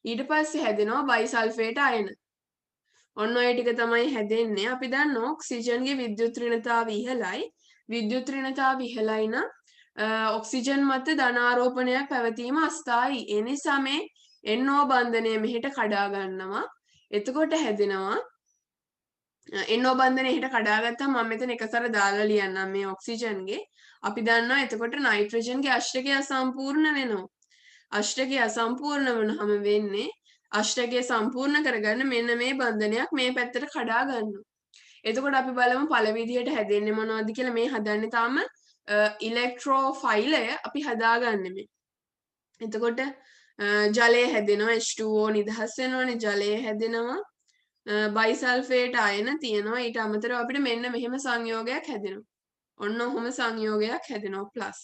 ඊට පස්සේ හැදෙනවා බයිසල්ෆේට් අයන. ඔන්න ඔය ටික තමයි හැදෙන්නේ. අපි දන්නවා ඔක්සිජන්ගේ විද්‍යුත් ඍණතාවය ඉහළයි. විද්‍යුත් ඍණතාවය ඉහළයි නම් ඔක්සිජන් මත ධන ආරෝපණයක් පැවතීම අස්ථායි. ඒ නිසා මේ NO බන්ධනය මෙහෙට කඩා ගන්නවා. එතකොට හැදෙනවා NO බන්ධනය එහෙට කඩාගත්තාම මම මෙතන එකසර දාලා ලියන්නම් මේ ඔක්සිජන්ගේ. අපි දන්නවා එතකොට නයිට්‍රජන්ගේ අෂ්ටකය අසම්පූර්ණ වෙනවා. අෂ්ටකය අසම්පූර්ණ වුණාම වෙන්නේ අෂ්ටකය සම්පූර්ණ කරගන්න මෙන්න මේ බන්ධනයක් මේ පැත්තට කඩා ගන්නවා. එතකොට අපි බලමු පළ විදියට හැදෙන්නේ මොනවද කියලා. මේ හදන්නේ තාම ඉලෙක්ට්‍රෝෆයිලය අපි හදාගන්නේ මේ. එතකොට ජලය හැදෙනවා H2O නිදහස් වෙනවනේ ජලය හැදෙනවා බයිසල්ෆේට් අයන තියෙනවා. ඊට අමතරව අපිට මෙන්න මෙහෙම සංයෝගයක් හැදෙනවා. ඔන්න ඔහොම සංයෝගයක් හැදෙනවා ප්ලස්.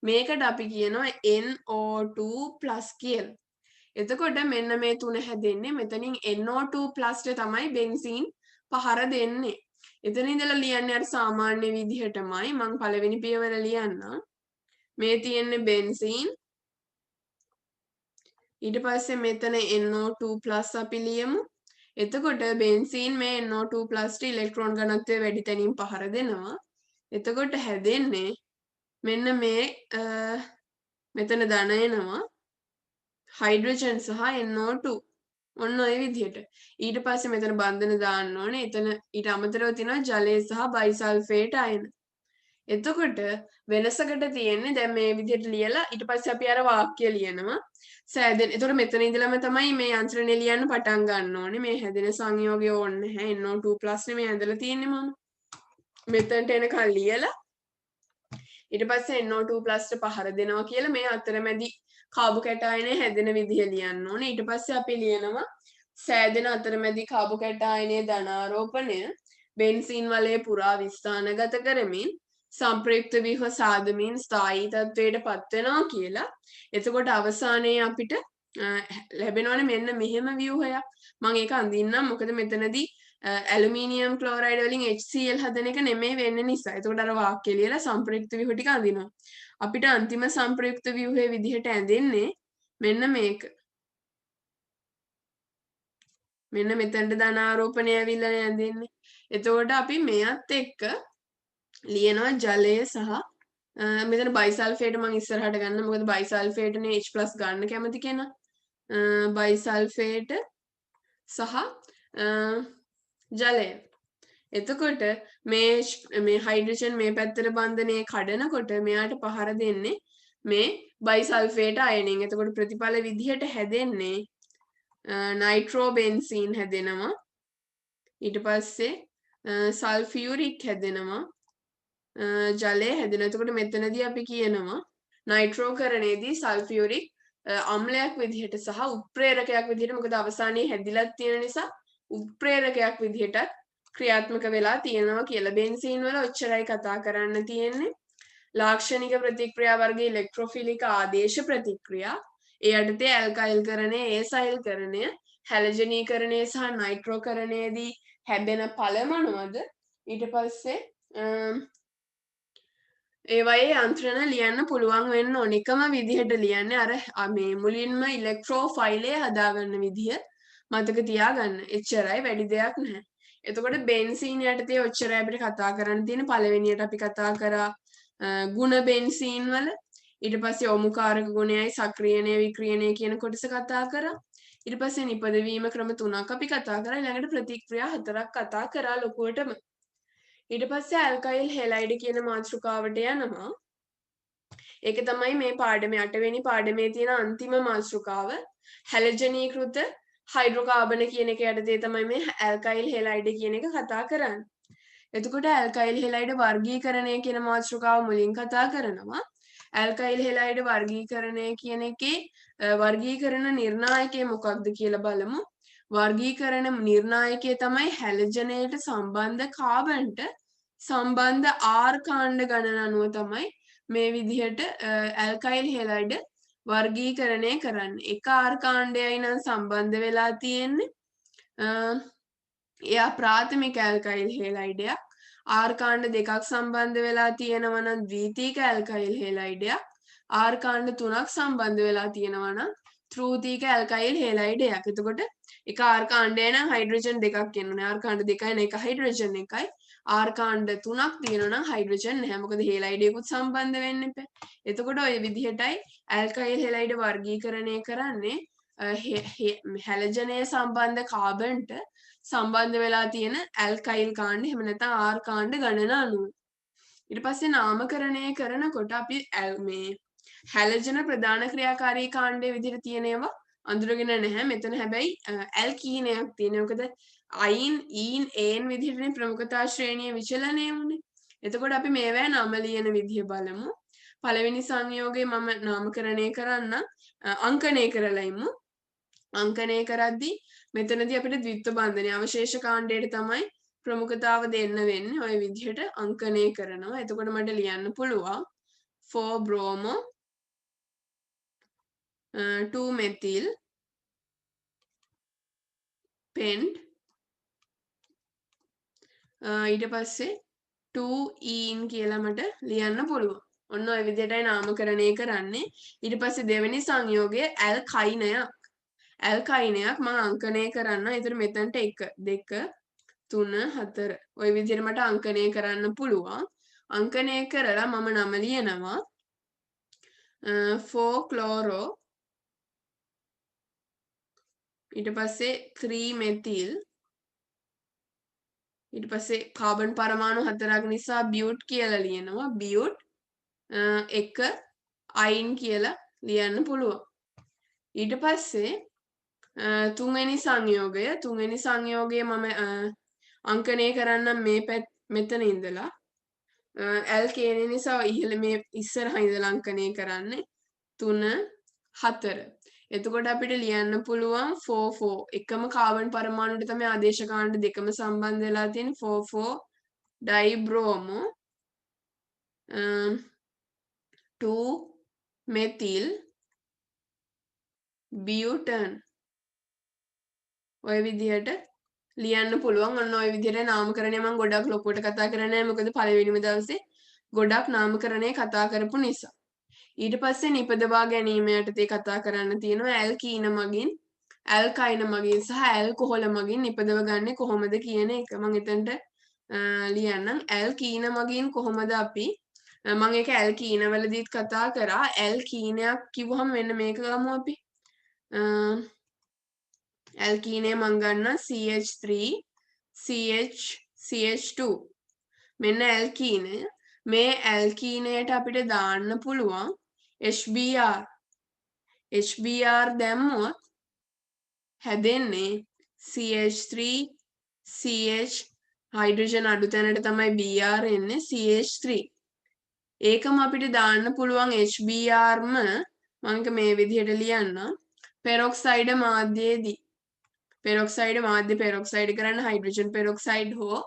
මේකට අපි කියනවා NO2+ කියලා. එතකොට මෙන්න මේ තුන හැදෙන්නේ මෙතනින් NO2+ තමයි බෙන්සීන් පහර දෙන්නේ. එතන ඉඳලා ලියන්නේ අර සාමාන්‍ය විදිහටමයි. මම පළවෙනි පියවර ලියන්නම්. මේ තියෙන්නේ බෙන්සීන්. ඊට පස්සේ මෙතන NO2+ අපි ලියමු. එතකොට බෙන්සීන් මේ NO2+ ඉලෙක්ට්‍රෝන ඝනත්වය වැඩි තැනින් පහර දෙනවා. එතකොට හැදෙන්නේ මෙන්න මේ මෙතන ධන එනවා හයිඩ්‍රජන් සහ NO2 ඔන්න ඔය විදිහට. ඊට පස්සේ මෙතන බන්ධන දාන්න ඕනේ. එතන ඊට අමතරව තියෙනවා ජලය සහ බයිසල්ෆේට් අයන. එතකොට වෙනසකට තියෙන්නේ දැන් මේ විදිහට ලියලා ඊට පස්සේ අපි අර වාක්‍ය ලියනවා. සෑදෙන. එතකොට මෙතන ඉඳලම තමයි මේ යන්ත්‍රණය ලියන්න පටන් ගන්න ඕනේ. මේ හැදෙන සංයෝගය ඕනේ නැහැ. NO2+ නේ මේ ඇඳලා තියෙන්නේ මම. මෙතනට එනකන් ලියලා ඊට පස්සේ NO2+ පහර දෙනවා කියලා මේ අතරමැදි කාබු කැටායනය හැදෙන විදිහ ලියන්න ඕනේ. ඊට පස්සේ අපි ලියනවා සෑදෙන අතරමැදි කාබු කැටායනයේ ධනාරෝපණය බෙන්සීන් වලේ පුරා විස්ථානගත කරමින් සම්ප්‍රයුක්ත ව්‍යුහ සාදමින් ස්ථායී තත්වයට පත් වෙනවා කියලා. එතකොට අවසානයේ අපිට ලැබෙනවනේ මෙන්න මෙහෙම ව්‍යුහයක්. මම ඒක අඳින්නම් මොකද මෙතනදී ඇලුමිනියම් ක්ලෝරයිඩ් වලින් HCl හදන එක නෙමෙයි වෙන්නේ නිසා. එතකොට අර වාක්‍ය ලියලා සම්ප්‍රයුක්ත ව්‍යුහ ටික අඳිනවා. අපිට අන්තිම සම්ප්‍රයුක්ත ව්‍යුහයේ විදිහට ඇඳෙන්නේ මෙන්න මේක. මෙන්න මෙතනට ධනාරෝපණය ඇවිල්ලා ඇඳෙන්නේ. එතකොට අපි මෙයත් එක්ක ලියනවා ජලය සහ මෙතන බයිසල්ෆේට් මම ඉස්සරහට ගන්න මොකද බයිසල්ෆේට්නේ H+ ගන්න කැමති කෙනා. බයිසල්ෆේට් සහ ජලය. එතකොට මේ හයිඩ්‍රජන් මේ පැත්තට බන්ධනයේ කඩනකොට මෙයාට පහර දෙන්නේ මේ බයිසල්ෆේට් අයනෙන්. එතකොට ප්‍රතිඵල විදිහට හැදෙන්නේ නයිට්‍රෝබෙන්සීන් හැදෙනවා. ඊට පස්සේ සල්ෆියුරික් හැදෙනවා. ජලය හැදෙනවා. එතකොට මෙතනදී අපි කියනවා නයිට්‍රෝකරණයේදී සල්ෆියුරික් අම්ලයක් විදිහට සහ උත්ප්‍රේරකයක් විදිහට මොකද අවසානයේ හැදිලා තියෙන නිසා උත්ප්‍රේරකයක් විදිහට ක්‍රියාත්මක වෙලා තියෙනවා කියලා. බෙන්සීන් වල ඔච්චරයි කතා කරන්න තියෙන්නේ. ලාක්ෂණික ප්‍රතික්‍රියා වර්ගයේ ඉලෙක්ට්‍රොෆිලික ආදේශ ප්‍රතික්‍රියා ඒ යටතේ ඇල්කයිල්කරණය ඒසයිල්කරණය හැලජනීකරණය සහ නයිට්‍රෝකරණයේදී හැදෙන ඵල මොනවද? ඊට පස්සේ ඒවයේ යන්ත්‍රණ ලියන්න පුළුවන් වෙන්න ඕන. එකම විදිහට ලියන්නේ අර මේ මුලින්ම ඉලෙක්ට්‍රෝෆයිලය හදාගන්න විදිහ මතක තියාගන්න. එච්චරයි, වැඩි දෙයක් නැහැ. එතකොට බෙන්සීන් යටතේ ඔච්චරයි අපිට කතා කරන්න තියෙන. පළවෙනියට අපි කතා කරා ගුණ බෙන්සීන් වල. ඊට පස්සේ ඔමුකාරක ගුණයයි සක්‍රියණය වික්‍රියණය කියන කොටස කතා කරා. ඊට පස්සේ නිපදවීම ක්‍රම 3ක් අපි කතා කරා. ඊළඟට ප්‍රතික්‍රියා 4ක් කතා කරා ලොකුවටම. ඊට පස්සේ ඇල්කයිල් හෙලයිඩ් කියන මාතෘකාවට යනවා. ඒක තමයි මේ පාඩමේ 8 වෙනි පාඩමේ තියෙන අන්තිම මාතෘකාව. හැලජනීකృత හයිඩ්‍රෝකාබන කියන එක යටතේ තමයි මේ ඇල්කයිල් හෙලයිඩ් කියන එක කතා කරන්නේ. එතකොට ඇල්කයිල් හෙලයිඩ් වර්ගීකරණය කියන මාතෘකාව මුලින් කතා කරනවා. ඇල්කයිල් හෙලයිඩ් වර්ගීකරණය කියන එකේ වර්ගීකරණ නිර්ණායකය මොකක්ද කියලා බලමු. වර්ගීකරණ නිර්ණායකය තමයි හැලජනයට සම්බන්ධ කාබන්ට සම්බන්ධ R කාණ්ඩ ගණන අනුව තමයි මේ විදිහට ඇල්කයිල් හෙලයිඩ් වර්ගීකරණය කරන්නේ. එක R කාණ්ඩයයි නම් සම්බන්ධ වෙලා තියෙන්නේ. එයා ප්‍රාථමික ඇල්කයිල් හෙලයිඩයක්. R කාණ්ඩ දෙකක් සම්බන්ධ වෙලා තියෙනවා නම් ද්විතීක ඇල්කයිල් හෙලයිඩයක්. R කාණ්ඩ තුනක් සම්බන්ධ වෙලා තියෙනවා නම් ත්‍ෘතීක ඇල්කයිල් හෙලයිඩයක්. එතකොට එක R කාණ්ඩය නම් හයිඩ්‍රජන් දෙකක් එන්නේ. R කාණ්ඩ දෙකයි නේ එක හයිඩ්‍රජන් එකයි. R කාණ්ඩ තුනක් තියෙනවා නම් හයිඩ්‍රජන් නැහැ. මොකද හෙලයිඩයකුත් සම්බන්ධ වෙන්න එපා. එතකොට ওই විදිහටයි ඇල්කයිල් හෙලයිඩ් වර්ගීකරණය කරන්නේ හැලජනය සම්බන්ධ කාබන්ට සම්බන්ධ වෙලා තියෙන ඇල්කයිල් කාණ්ඩ එහෙම නැත්නම් R කාණ්ඩ ගණන අනුව. ඊට පස්සේ නාමකරණය කරනකොට අපි මේ හැලජන ප්‍රධාන ක්‍රියාකාරී කාණ්ඩයේ විදිහට තියෙන ඒවා අඳුරගෙන නැහැ. මෙතන හැබැයි ඇල්කීනයක් තියෙනවා. මොකද අයින් ඊන් ඒන් විදිහටනේ ප්‍රමුඛතා ශ්‍රේණිය විචලනය වුනේ. එතකොට අපි මේවා නම ලියන විදිහ බලමු. පළවෙනි සංයෝගය මම නාමකරණය කරන්න අංකණය කරලා ඉමු. අංකණය කරද්දී මෙතනදී අපිට ද්විත්ව බන්ධනයේ අවශේෂ කාණ්ඩයට තමයි ප්‍රමුඛතාව දෙන්න වෙන්නේ. ওই විදිහට අංකණය කරනවා. එතකොට මට ලියන්න පුළුවන් 4 bromo 2 methyl pent ඊට පස්සේ 2 ඊන් කියලා මට ලියන්න පුළුවන්. ඔන්න ඔය විදිහටයි නාමකරණය කරන්නේ. ඊට පස්සේ දෙවෙනි සංයෝගය ඇල්කයිනයක්. ඇල්කයිනයක් මම අංකණය කරන්න. ඒතර මෙතනට 1 2 3 4 ওই විදිහට මට අංකණය කරන්න පුළුවන්. අංකණය කරලා මම නම ලියනවා 4 chloro ඊට පස්සේ 3 methyl ඊට පස්සේ කාබන් පරමාණු 4ක් නිසා බියුට් කියලා ලියනවා. බියුට් 1 අයින් කියලා ලියන්න පුළුවන්. ඊට පස්සේ තුන්වෙනි සංයෝගය මම අංකණය කරන්නම් මේ මෙතන ඉඳලා L කියන නිසා ඉහළ මේ ඉස්සරහා ඉඳලා අංකණය කරන්නේ 3 4. එතකොට අපිට ලියන්න පුළුවන් 4 4 එකම කාබන් පරමාණුට තමයි ආදේශකාණ්ඩ දෙකම සම්බන්ධ වෙලා තියෙන්නේ 4 4 ඩයිබ්‍රෝමෝ 2 මෙතිල් බියුටන් ඔය විදිහට ලියන්න පුළුවන්. ඔන්න ඔය විදිහට නාමකරණය මම ගොඩක් ලොකුවට කතා කරන්නේ නැහැ. මොකද පළවෙනිම දවසේ ගොඩක් නාමකරණය කතා කරපු නිසා. ඊට පස්සේ නිපදවා ගැනීම යටතේ කතා කරන්න තියෙනවා ඇල්කීන මගින් ඇල්කයින මගින් සහ ඇල්කොහොල මගින් නිපදව ගන්නේ කොහොමද කියන එක. මම එතනට ලියන්නම්. ඇල්කීන මගින් කොහොමද අපි මම ඒක ඇල්කීන වලදීත් කතා කරා. ඇල්කීනයක් කිව්වහම මෙන්න මේක ගමු අපි. ඇල්කීනය මං ගන්න CH3 CH2 මෙන්න ඇල්කීනය. මේ ඇල්කීනයට අපිට දාන්න පුළුවන් HBr දැම්මොත් හැදෙන්නේ CH3 CH හයිඩ්‍රජන් අඩු තැනට තමයි Br එන්නේ CH3. ඒකම අපිට දාන්න පුළුවන් HBrම මම මේ විදිහට ලියන්නම්. පෙරොක්සයිඩ මාධ්‍යයේදී පෙරොක්සයිඩ මාධ්‍ය පෙරොක්සයිඩ් කරන්න හයිඩ්‍රජන් පෙරොක්සයිඩ් හෝ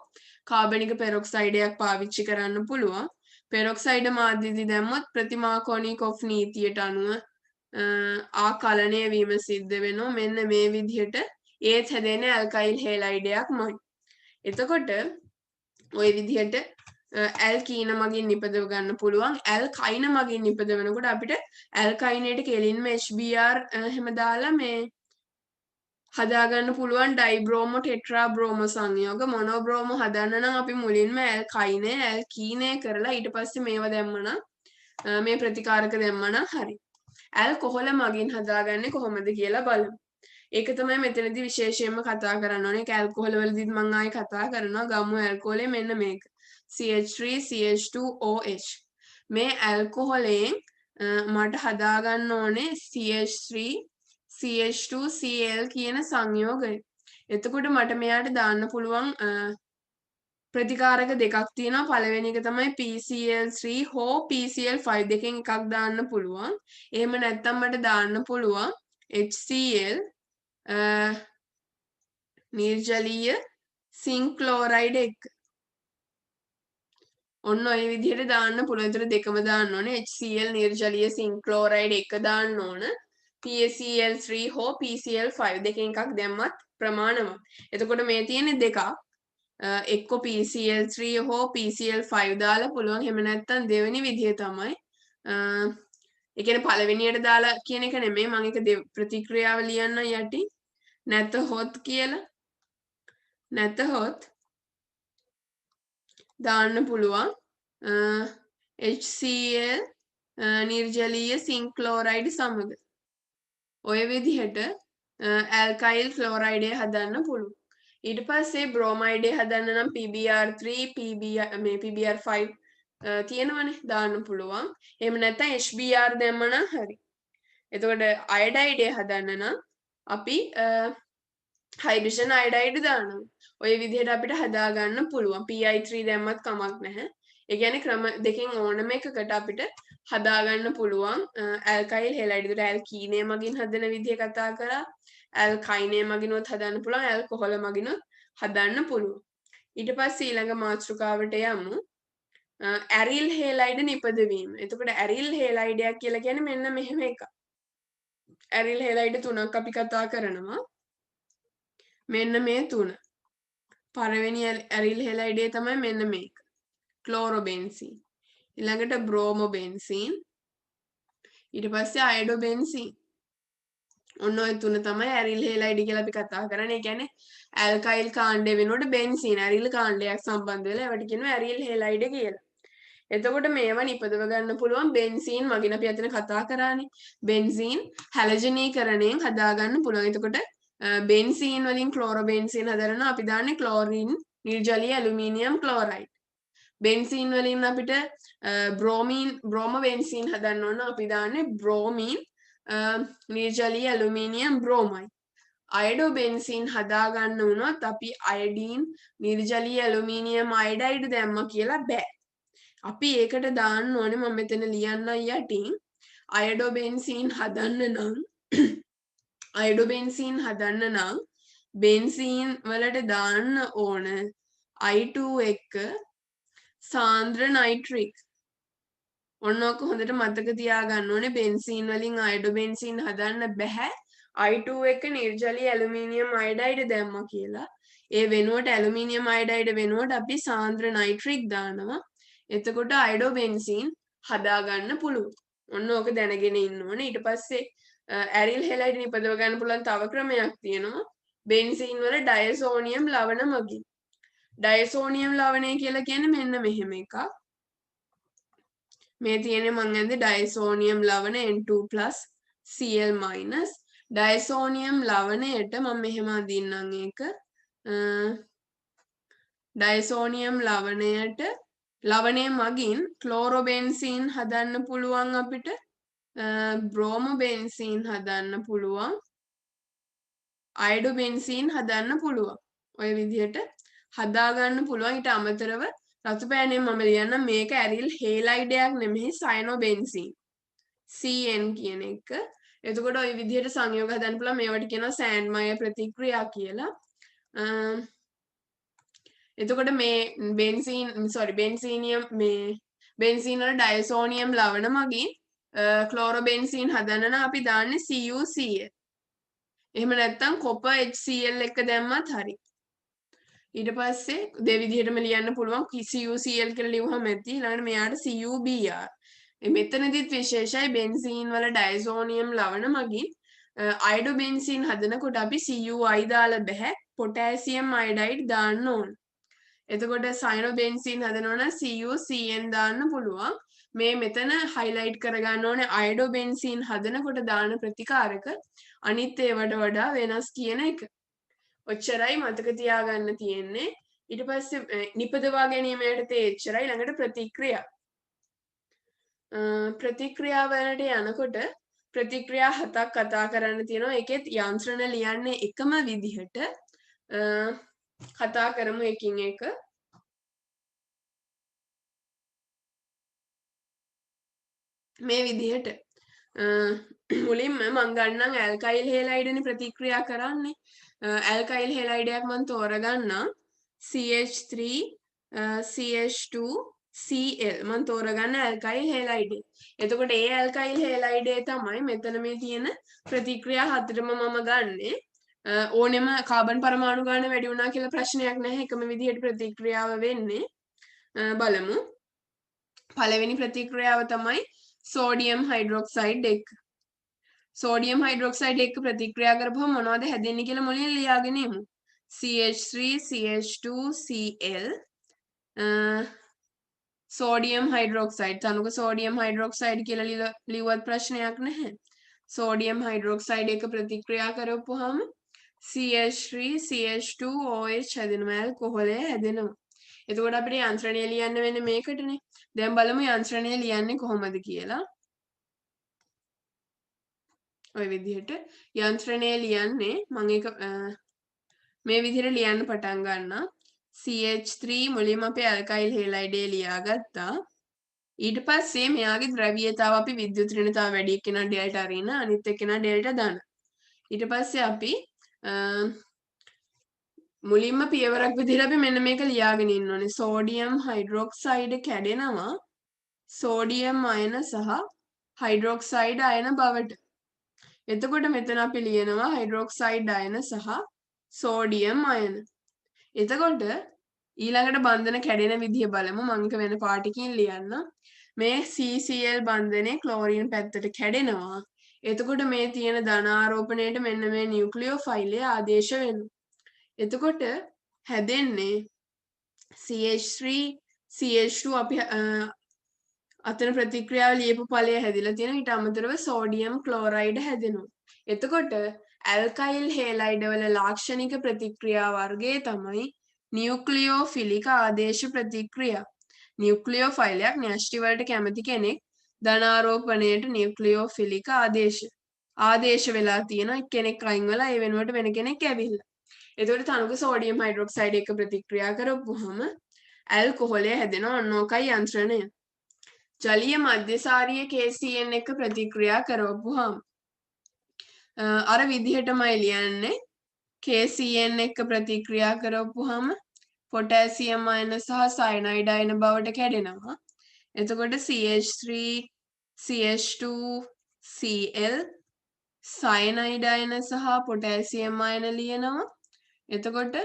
කාබනික පෙරොක්සයිඩයක් පාවිච්චි කරන්න පුළුවන්. පෙරොක්සයිඩ මාධ්‍යයේදී දැම්මොත් ප්‍රතිමාකෝනිකොෆ් නීතියට අනුව ආකලනය වීම සිද්ධ වෙනවා. මෙන්න මේ විදිහට ඒත් හැදෙන්නේ ඇල්කයිල් හේලයිඩයක්මයි. එතකොට ওই විදිහට ඇල්කීන මගින් නිපදව ගන්න පුළුවන්. ඇල්කයින මගින් නිපදවනකොට අපිට ඇල්කයිනේට කෙලින්ම HBr එහෙම දාලා මේ හදාගන්න පුළුවන් ඩයිබ්‍රෝමෝ ටෙට්‍රාබ්‍රෝමෝ සංයෝග. මොනෝබ්‍රෝමෝ හදන්න නම් අපි මුලින්ම ඇල්කයිනය ඇල්කීනය කරලා ඊට පස්සේ මේව දැම්මනම් මේ ප්‍රතිකාරක දැම්මනම් හරි. ඇල්කොහොල මගින් හදාගන්නේ කොහොමද කියලා බලමු. ඒක තමයි මෙතනදී විශේෂයෙන්ම කතා කරන්න ඕනේ. ඒක ඇල්කොහොල වලදීත් මම ආයේ කතා කරනවා. ගමු ඇල්කොහොලේ මෙන්න මේක. CH3 CH2OH. මේ ඇල්කොහොලෙන් මට හදාගන්න ඕනේ CH3 CH2 Cl කියන සංයෝගය. එතකොට මට මෙයාට දාන්න පුළුවන් ප්‍රතිකාරක දෙකක් තියෙනවා. පළවෙනි එක තමයි PCl3 හෝ PCl5 දෙකෙන් එකක් දාන්න පුළුවන්. එහෙම නැත්නම් මට දාන්න පුළුවන් HCl නිර්ජලීය සිංක් ක්ලෝරයිඩ් එක. ඔන්න ඔය විදිහට දාන්න පුළුවන්. ඒතර දෙකම දාන්න ඕනේ. HCl නිර්ජලීය සිංක් ක්ලෝරයිඩ් එක දාන්න ඕන. PCl3 හෝ PCl5 දෙකෙන් එකක් දැම්මත් ප්‍රමාණවත්. එතකොට මේ තියෙන්නේ දෙකක්. එක්ක PCl3 හෝ PCl5 දාලා පුළුවන්. එහෙම නැත්නම් දෙවෙනි විදිය තමයි ඒ කියන්නේ පළවෙනියට දාලා කියන එක නෙමෙයි. මම ඒක ප්‍රතික්‍රියාව ලියන්න යටි. නැතහොත් කියලා. නැතහොත් දාන්න පුළුවන් HCl නිර්ජලීය සිංක් ක්ලෝරයිඩ් සමග. ඔය විදිහට ඇල්කයිල් ක්ලෝරයිඩය හදන්න පුළුවන්. ඊට පස්සේ බ්‍රෝමයිඩය හදන්න නම් PBr3 PBr5 තියෙනවනේ දාන්න පුළුවන්. එහෙම නැත්නම් HBr දැම්මනම් හරි. එතකොට අයඩයිඩය හදන්න නම් අපි හයිඩ්‍රජන් අයඩයිඩ් දානවා. ඔය විදිහට අපිට හදාගන්න පුළුවන්. PI3 දැම්මත් කමක් නැහැ. ඒ කියන්නේ ක්‍රම දෙකෙන් ඕනම එකකට අපිට හදාගන්න පුළුවන් ඇල්කයිල් හෙලයිඩ්. ඒකට ඇල්කීනය මගින් හදන විදිහ කතා කරා. ඇල්කයිනය මගිනුත් හදන්න පුළුවන්. ඇල්කොහොල මගිනුත් හදන්න පුළුවන්. ඊට පස්සේ ඊළඟ මාතෘකාවට යමු. ඇරිල් හේලයිඩ් නිපදවීම. එතකොට ඇරිල් හේලයිඩයක් කියලා කියන්නේ මෙන්න මෙහෙම එකක්. ඇරිල් හේලයිඩ් තුනක් අපි කතා කරනවා. මෙන්න මේ තුන. පළවෙනි ඇරිල් හෙලයිඩේ තමයි මෙන්න මේක. ක්ලෝරෝබෙන්සීන්. ඊළඟට බ්‍රෝමෝබෙන්සීන්. ඊට පස්සේ අයඩෝබෙන්සීන්. ඔන්න ඔය තුන තමයි ඇරිල් හෙලයිඩ් කියලා අපි කතා කරන්නේ. ඒ කියන්නේ ඇල්කයිල් කාණ්ඩය වෙනකොට බෙන්සීන් ඇරිල් කාණ්ඩයක් සම්බන්ධ වෙලා ඒවට කියනවා ඇරිල් හෙලයිඩ් කියලා. එතකොට මේවා නිපදව ගන්න පුළුවන් බෙන්සීන් මගින් අපි අතන කතා කරානේ. බෙන්සීන් හැලජනීකරණයෙන් හදාගන්න පුළුවන්. එතකොට බෙන්සීන් වලින් ක්ලෝරෝබෙන්සීන් හදනවා. අපි දාන්නේ ක්ලෝරින් නිර්ජලීය ඇලුමිනියම් ක්ලෝරයිඩ්. බෙන්සීන් වලින් අපිට බ්‍රෝමෝබෙන්සීන් හදන්න ඕන. අපි දාන්නේ බ්‍රෝමීන් නිර්ජලීය ඇලුමිනියම් බ්‍රෝමයිඩ්. අයඩෝබෙන්සීන් හදාගන්න වුණොත් අපි අයඩීන් නිර්ජලීය ඇලුමිනියම් අයඩයිඩ් දැම්ම කියලා බෑ. අපි ඒකට දාන්න ඕනේ මම මෙතන ලියන්න යටින් අයඩෝබෙන්සීන් හදන්න නම් අයඩෝබෙන්සීන් හදන්න නම් බෙන්සීන් වලට දාන්න ඕන I2 එක්ක සාන්ද්‍ර නයිට්‍රික් ඔන්න ඔක හොඳට මතක තියාගන්න ඕනේ බෙන්සීන් වලින් අයඩෝබෙන්සීන් හදන්න බෑ I2 එක නිර්ජලී ඇලුමිනියම් අයඩයිඩ් දැම්මා කියලා ඒ වෙනුවට ඇලුමිනියම් අයඩයිඩ් වෙනුවට අපි සාන්ද්‍ර නයිට්‍රික් දානවා එතකොට අයඩෝබෙන්සීන් හදාගන්න පුළුවන් ඔන්න ඕක දැනගෙන ඉන්න ඕනේ ඊට පස්සේ ඇරිල් හෙලයිඩ් නිපදව ගන්න පුළුවන් තව ක්‍රමයක් තියෙනවා බෙන්සීන් වල ඩයසෝනියම් ලවණ මගින් ඩයසෝනියම් ලවණය කියලා කියන්නේ මෙන්න මෙහෙම එකක් මේ තියෙන්නේ මං ඇඳේ ඩයසෝනියම් ලවණ N2+ Cl- ඩයසෝනියම් ලවණයට මම මෙහෙම අදින්නම් ඒක ඩයසෝනියම් ලවණයට ලවණය මගින් ක්ලෝරෝබෙන්සීන් හදන්න පුළුවන් අපිට බ්‍රෝමෝබෙන්සීන් හදන්න පුළුවන් අයඩෝබෙන්සීන් හදන්න පුළුවන් ඔය විදිහට හදාගන්න පුළුවන් ඊට අමතරව රතු පෑනෙන් මම ලියන්නම් මේක ඇරිල් හේලයිඩයක් නෙමෙයි සයනෝබෙන්සීන් CN කියන එක එතකොට ওই විදිහට සංයෝග හදන්න පුළුවන් මේවට කියනවා සෑන්ඩ්මයර් ප්‍රතික්‍රියා කියලා එතකොට මේ බෙන්සීනියම් මේ බෙන්සීන් වල ඩයසෝනියම් ලවණ මගින් ක්ලෝරෝබෙන්සීන් හදන්න නම් අපි දාන්නේ CuCl එහෙම නැත්නම් කොපර් HCl එක දැම්මත් හරි ඊට පස්සේ දෙවිදිහටම ලියන්න පුළුවන් CuCl කියලා ලියුවහම ඇති ඊළඟට මෙයාට CuBr මෙතනදිත් විශේෂයි බෙන්සීන් වල ඩයසෝනියම් ලවණ මගින් අයඩෝබෙන්සීන් හදනකොට අපි CuI දාලා බෑ පොටෑසියම් අයඩයිඩ් දාන්න ඕන එතකොට සයනෝබෙන්සීන් හදනවා නම් CuCN දාන්න පුළුවන් මේ මෙතන හයිලයිට් කරගන්න ඕනේ අයඩෝබෙන්සීන් හදනකොට දාන ප්‍රතිකාරක අනිත් ඒවට වඩා වෙනස් කියන එක ඔච්චරයි මතක තියාගන්න තියෙන්නේ ඊට පස්සේ නිපදවා ගැනීමට තේච්චරයි ළඟට ප්‍රතික්‍රියා වලට යනකොට ප්‍රතික්‍රියා 7ක් කතා කරන්න තියෙනවා ඒකෙත් යන්ත්‍රණ ලියන්නේ එකම විදිහට කතා කරමු එකින් එක මේ විදිහට මුලින්ම මං ගන්නම් ඇල්කයිල් හේලයිඩ්නේ ප්‍රතික්‍රියා කරන්නේ ඇල්කයිල් හේලයිඩයක් මං තෝරගන්නම් CH3 CH2 Cl මං තෝරගන්න ඇල්කයිල් හේලයිඩ් එතකොට ඒ ඇල්කයිල් හේලයිඩේ තමයි මෙතන මේ තියෙන ප්‍රතික්‍රියා හතරම මම ගන්නේ ඕනෙම කාබන් පරමාණු ගාන වැඩි වුණා කියලා ප්‍රශ්නයක් නැහැ එකම විදිහට ප්‍රතික්‍රියාව වෙන්නේ බලමු පළවෙනි ප්‍රතික්‍රියාව තමයි සෝඩියම් හයිඩ්‍රොක්සයිඩ් එක සෝඩියම් හයිඩ්‍රොක්සයිඩ් එක්ක ප්‍රතික්‍රියා කරපුවම මොනවද හැදෙන්නේ කියලා මුලින් ලියාගෙන ඉමු CH3 CH2 Cl sodium hydroxide තනුක සෝඩියම් හයිඩ්‍රොක්සයිඩ් කියලා ලිව්වත් ප්‍රශ්නයක් නැහැ සෝඩියම් හයිඩ්‍රොක්සයිඩ් එක ප්‍රතික්‍රියා කරපුවාම CH3 CH2 OH හැදෙනවා ඇල්කොහොලය හැදෙනවා එතකොට අපිට යන්ත්‍රණය ලියන්න වෙන්නේ මේකටනේ දැන් බලමු යන්ත්‍රණය ලියන්නේ කොහොමද කියලා ඔය විදිහට යන්ත්‍රණය ලියන්නේ මම ඒක මේ විදිහට ලියන්න පටන් ගන්නවා CH3 මුලින්ම අපි ඇල්කයිල් හේලයිඩේ ලියාගත්තා ඊට පස්සේ මෙයාගේ ද්‍රව්‍යතාව අපි විද්‍යුත් ඍණතාව වැඩි එක්කෙනා ඩෙල්ටා ඍණ අනිත් එක්කෙනා ඩෙල්ටා ධන ඊට පස්සේ අපි මුලින්ම පියවරක් විදිහට අපි මෙන්න මේක ලියාගෙන ඉන්න ඕනේ සෝඩියම් හයිඩ්‍රොක්සයිඩ් කැඩෙනවා සෝඩියම් අයන සහ හයිඩ්‍රොක්සයිඩ් අයන බවට එතකොට මෙතන අපි ලියනවා හයිඩ්‍රොක්සයිඩ් අයන සහ සෝඩියම් අයන එතකොට ඊළඟට බන්ධන කැඩෙන විදිහ බලමු මම එක වෙන පාටකින් ලියන්න මේ CCl බන්ධනේ ක්ලෝරින් පැත්තට කැඩෙනවා එතකොට මේ තියෙන ධනාරෝපණයට මෙන්න මේ නියුක්ලියෝෆයිලය ආදේශ වෙනවා එතකොට හැදෙන්නේ CH3 CH2 අපි අතන ප්‍රතික්‍රියාව ලියපු ඵලය හැදිලා තියෙනවා ඊට අමතරව සෝඩියම් ක්ලෝරයිඩ් හැදෙනවා එතකොට ඇල්කයිල් හේලයිඩ් වල ලාක්ෂණික ප්‍රතික්‍රියා වර්ගය තමයි නියුක්ලියෝෆිලික ආදේශ ප්‍රතික්‍රියා නියුක්ලියෝෆයිලයක් න්‍යෂ්ටි වලට කැමති කෙනෙක් ධනාරෝපණයට නියුක්ලියෝෆිලික ආදේශ වෙලා තියෙනවා කෙනෙක් අයින් වෙලා ඒ වෙනුවට වෙන කෙනෙක් ඇවිල්ලා එතකොට තනුක සෝඩියම් හයිඩ්‍රොක්සයිඩ් එක ප්‍රතික්‍රියා කරපුවාම ඇල්කොහොලේ හැදෙනවා. ඔන්න ඕකයි යන්ත්‍රණය. ජලීය මධ්‍යසාරීය KCN එක්ක ප්‍රතික්‍රියා කරවපුවාම අර විදිහටමයි ලියන්නේ. KCN එක්ක ප්‍රතික්‍රියා කරවපුවාම පොටෑසියම් අයන සහ සයනයිඩ් අයන බවට කැඩෙනවා. එතකොට CH3 CH2 Cl සයනයිඩ් අයන සහ පොටෑසියම් අයන ලියනවා. එතකොට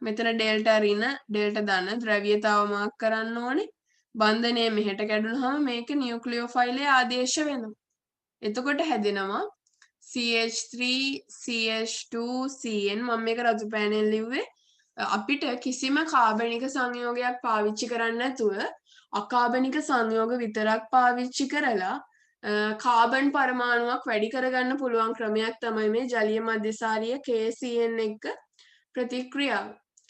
මෙතන ඩෙල්ටා ඍණ ඩෙල්ටා ධන ද්‍රව්‍යතාව මාක් කරන්න ඕනේ. බන්ධනය මෙහෙට කැඩුනහම මේක නියුක්ලියෝෆයිලයේ ආදේශ වෙනවා. එතකොට හැදෙනවා CH3 CH2 Cn මම මේක රතු පෑනෙන් ලිව්වේ. අපිට කිසිම කාබනික සංයෝගයක් පාවිච්චි කරන්න නැතුව අකාබනික සංයෝග විතරක් පාවිච්චි කරලා කාබන් පරමාණුවක් වැඩි කරගන්න පුළුවන් ක්‍රමයක් තමයි මේ ජලීය මධ්‍යසාරීය KCN එක්ක ප්‍රතික්‍රියාව.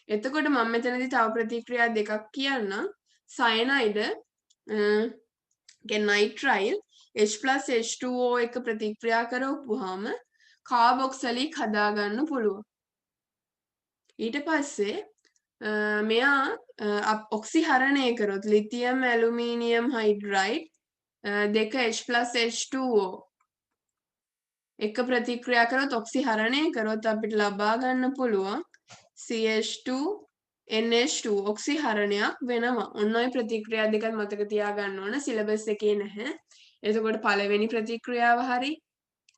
එතකොට මම මෙතනදී තව ප්‍රතික්‍රියා දෙකක් කියන්නම්. සයනයිඩ් නයිට්‍රයිල් H+H2O එක ප්‍රතික්‍රියා කරවපුවාම කාබොක්සලික් හදාගන්න පුළුවන්. ඊට පස්සේ මෙයා ඔක්සිහරණය කරොත් ලිතියම් ඇලුමිනියම් හයිඩ්‍රයිඩ් දෙක H+H2O එක ප්‍රතික්‍රියා කරොත් ඔක්සිහරණය කරොත් අපිට ලබා ගන්න පුළුවන් CH2 NH2 ඔක්සිහරණයක් වෙනවා. ඔන්න ඔය ප්‍රතික්‍රියා දෙකත් මතක තියාගන්න ඕන. සිලබස් එකේ නැහැ. එතකොට පළවෙනි ප්‍රතික්‍රියාව හරි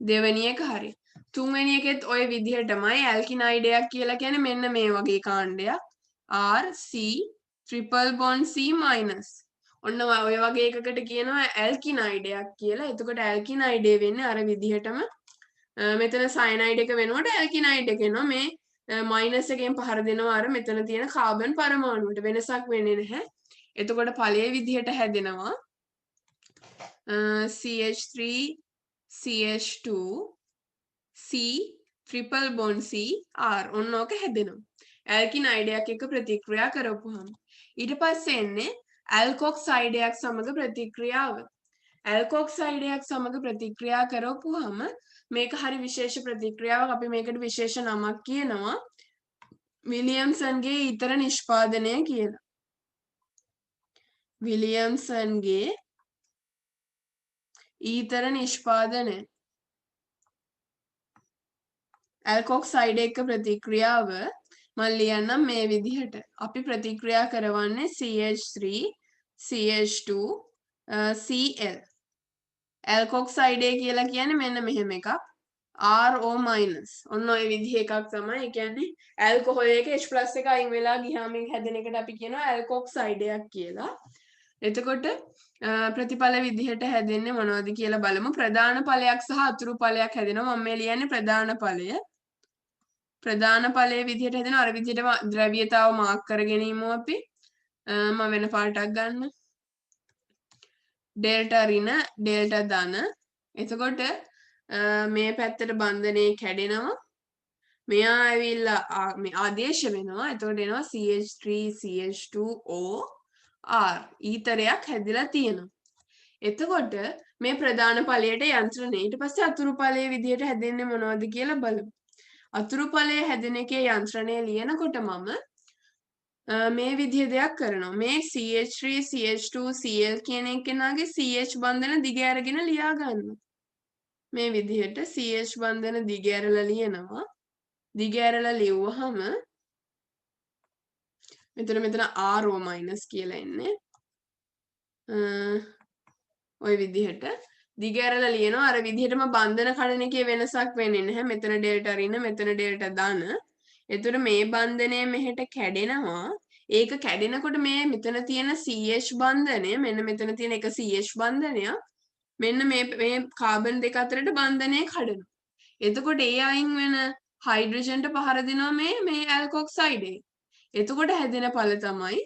දෙවෙනි එක හරි. තුන්වෙනි එකෙත් ඔය විදිහටමයි ඇල්කිනයිඩයක් කියලා කියන්නේ මෙන්න මේ වගේ කාණ්ඩයක්. R C triple bond C minus. ඔන්න ඔය වගේ එකකට කියනවා ඇල්කිනයිඩයක් කියලා. එතකොට ඇල්කිනයිඩේ වෙන්නේ අර විදිහටම මෙතන සයනයිඩ් එක වෙනුවට ඇල්කිනයිඩ් එක එනවා. මේ මයිනස් එකෙන් පහර දෙනවා අර මෙතන තියෙන කාබන් පරමාණුවට. වෙනසක් වෙන්නේ නැහැ. එතකොට ඵලයේ විදිහට හැදෙනවා CH3 CH2 C triple bond C R ඔන්න ඕක හැදෙනවා. ඇල්කිනයිඩයක් එක්ක ප්‍රතික්‍රියා කරපුවාම ඊට පස්සේ එන්නේ ඇල්කොක්සයිඩයක් සමග ප්‍රතික්‍රියාව. ඇල්කොක්සයිඩයක් සමග ප්‍රතික්‍රියා කරපුවාම මේක හරි විශේෂ ප්‍රතික්‍රියාවක්. අපි මේකට විශේෂ නමක් කියනවා විලියම්සන්ගේ ඊතර නිෂ්පාදනය කියලා. විලියම්සන්ගේ ඊතර නිෂ්පාදනය. ඇල්කොක්සයිඩ් එක්ක ප්‍රතික්‍රියාව මම ලියන්නම් මේ විදිහට. අපි ප්‍රතික්‍රියා කරවන්නේ CH3 CH2 Cl. ඇල්කොක්සයිඩ් කියලා කියන්නේ මෙන්න මෙහෙම එකක්. RO-. ඔන්න ඔය විදිහ එකක් තමයි. ඒ කියන්නේ ඇල්කොහොල් එක H+ එක අයින් වෙලා ගියාම හැදෙන එකට අපි කියනවා ඇල්කොක්සයිඩයක් කියලා. එතකොට ප්‍රතිඵල විදිහට හැදෙන්නේ මොනවද කියලා බලමු. ප්‍රධාන ඵලයක් සහ අතුරු ඵලයක් හැදෙනවා. මම මේ ලියන්නේ ප්‍රධාන ඵලය. ප්‍රධාන ඵලයේ විදිහට හැදෙනවා. අර විදිහටම ද්‍රව්‍යතාව මාක් කරගෙන ඉමු අපි. මම වෙන පාටක් ගන්න. ඩෙල්ටා ඍණ ඩෙල්ටා ධන. එතකොට මේ පැත්තට බන්ධනයේ කැඩෙනවා. මෙයා ඇවිල්ලා මේ ආදේශ වෙනවා. එතකොට එනවා CH3 CH2O R ඊතරයක් හැදිලා තියෙනවා. එතකොට මේ ප්‍රධාන ඵලයට යන්ත්‍රණය. ඊට පස්සේ අතුරු ඵලයේ විදිහට හැදෙන්නේ මොනවද කියලා බලමු. අතුරු ඵලයේ හැදෙන එකේ යන්ත්‍රණය ලියනකොට මම මේ විදිහ දෙයක් කරනවා. මේ CH3 CH2 Cl කියන එකනාගේ CH බන්ධන දිග ඇරගෙන ලියා ගන්නවා. මේ විදිහට CH බන්ධන දිග ඇරලා ලියනවා. දිග ඇරලා ලිව්වහම මෙතන RO- කියලා එන්නේ. ඔය විදිහට දිග ඇරලා ලියනවා. අර විදිහටම බන්ධන කඩන එකේ වෙනසක් වෙන්නේ නැහැ. මෙතන ඩෙල්ටා ඍණ මෙතන ඩෙල්ටා ධන. එතකොට මේ බන්ධනය මෙහෙට කැඩෙනවා. ඒක කැඩෙනකොට මේ මෙතන තියෙන CH බන්ධනය මෙන්න මෙතන තියෙන එක CH බන්ධනයක් මෙන්න මේ කාබන් දෙක අතරට බන්ධනය කඩනවා. එතකොට ඒ අයින් වෙන හයිඩ්‍රජන්ට පහර දෙනවා මේ ඇල්කොක්සයිඩේ. එතකොට හැදෙන ඵල තමයි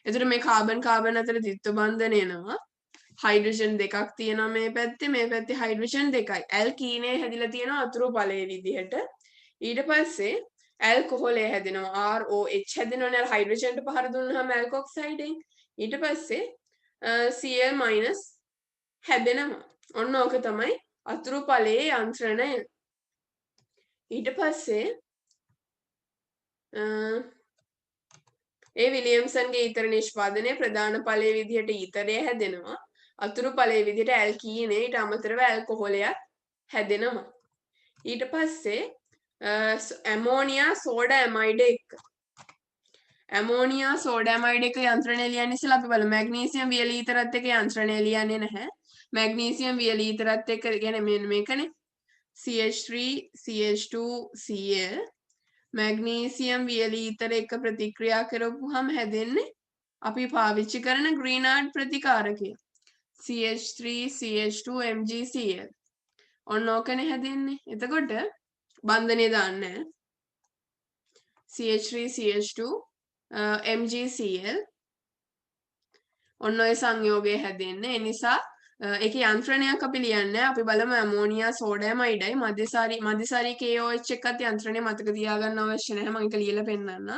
එතකොට මේ කාබන් අතර ද්විත්ව බන්ධන එනවා. හයිඩ්‍රජන් දෙකක් තියෙනවා මේ පැත්තේ හයිඩ්‍රජන් දෙකයි. ඇල්කීනේ හැදිලා තියෙනවා අතුරු ඵලයේ විදිහට. ඊට පස්සේ ඇල්කොහොලේ හැදෙනවා ROH හැදෙනවනේ අර හයිඩ්‍රජන්ට පහර දුන්නාම ඇල්කොක්සයිඩෙන්. ඊට පස්සේ Cl- හැදෙනවා. ඔන්න ඕක තමයි අතුරු ඵලයේ යන්ත්‍රණය. ඊට පස්සේ ඒ විලියම්සන්ගේ ඊතර නිෂ්පාදනයේ ප්‍රධාන ඵලයේ විදිහට ඊතරය හැදෙනවා. අතුරු ඵලයේ විදිහට ඇල්කීනේ ඊට අමතරව ඇල්කොහොලයක් හැදෙනවා. ඊට පස්සේ ඇමෝනියා සෝඩා ඇමයිඩ් එක. ඇමෝනියා සෝඩා ඇමයිඩ් එක යන්ත්‍රණය ලියන්න ඉස්සෙල්ලා අපි බලමු මැග්නීසියම් වියලි ඊතරත් එක්ක යන්ත්‍රණය ලියන්නේ නැහැ. මැග්නීසියම් වියලි ඊතරත් එක්ක කියන්නේ මෙන්න මේකනේ. CH3 CH2 Cl මැග්නීසියම් වියලි ඊතර එක ප්‍රතික්‍රියා කරපුවාම හැදෙන්නේ අපි පාවිච්චි කරන ග්‍රීනාඩ් ප්‍රතිකාරකය. CH3 CH2 MgCl. ඔන්න ඕකනේ හැදෙන්නේ. එතකොට බන්ධනය දාන්නේ CH3 CH2 MgCl. ඔන්න ඔය සංයෝගය හැදෙන්නේ. ඒ නිසා ඒකේ යන්ත්‍රණයක් අපි ලියන්නේ. අපි බලමු ඇමෝනියා සෝඩෑමයිඩයි මධ්‍යසාරී KOH එකත් යන්ත්‍රණය මතක තියාගන්න අවශ්‍ය නැහැ. මම ඒක ලියලා පෙන්නන්නම්.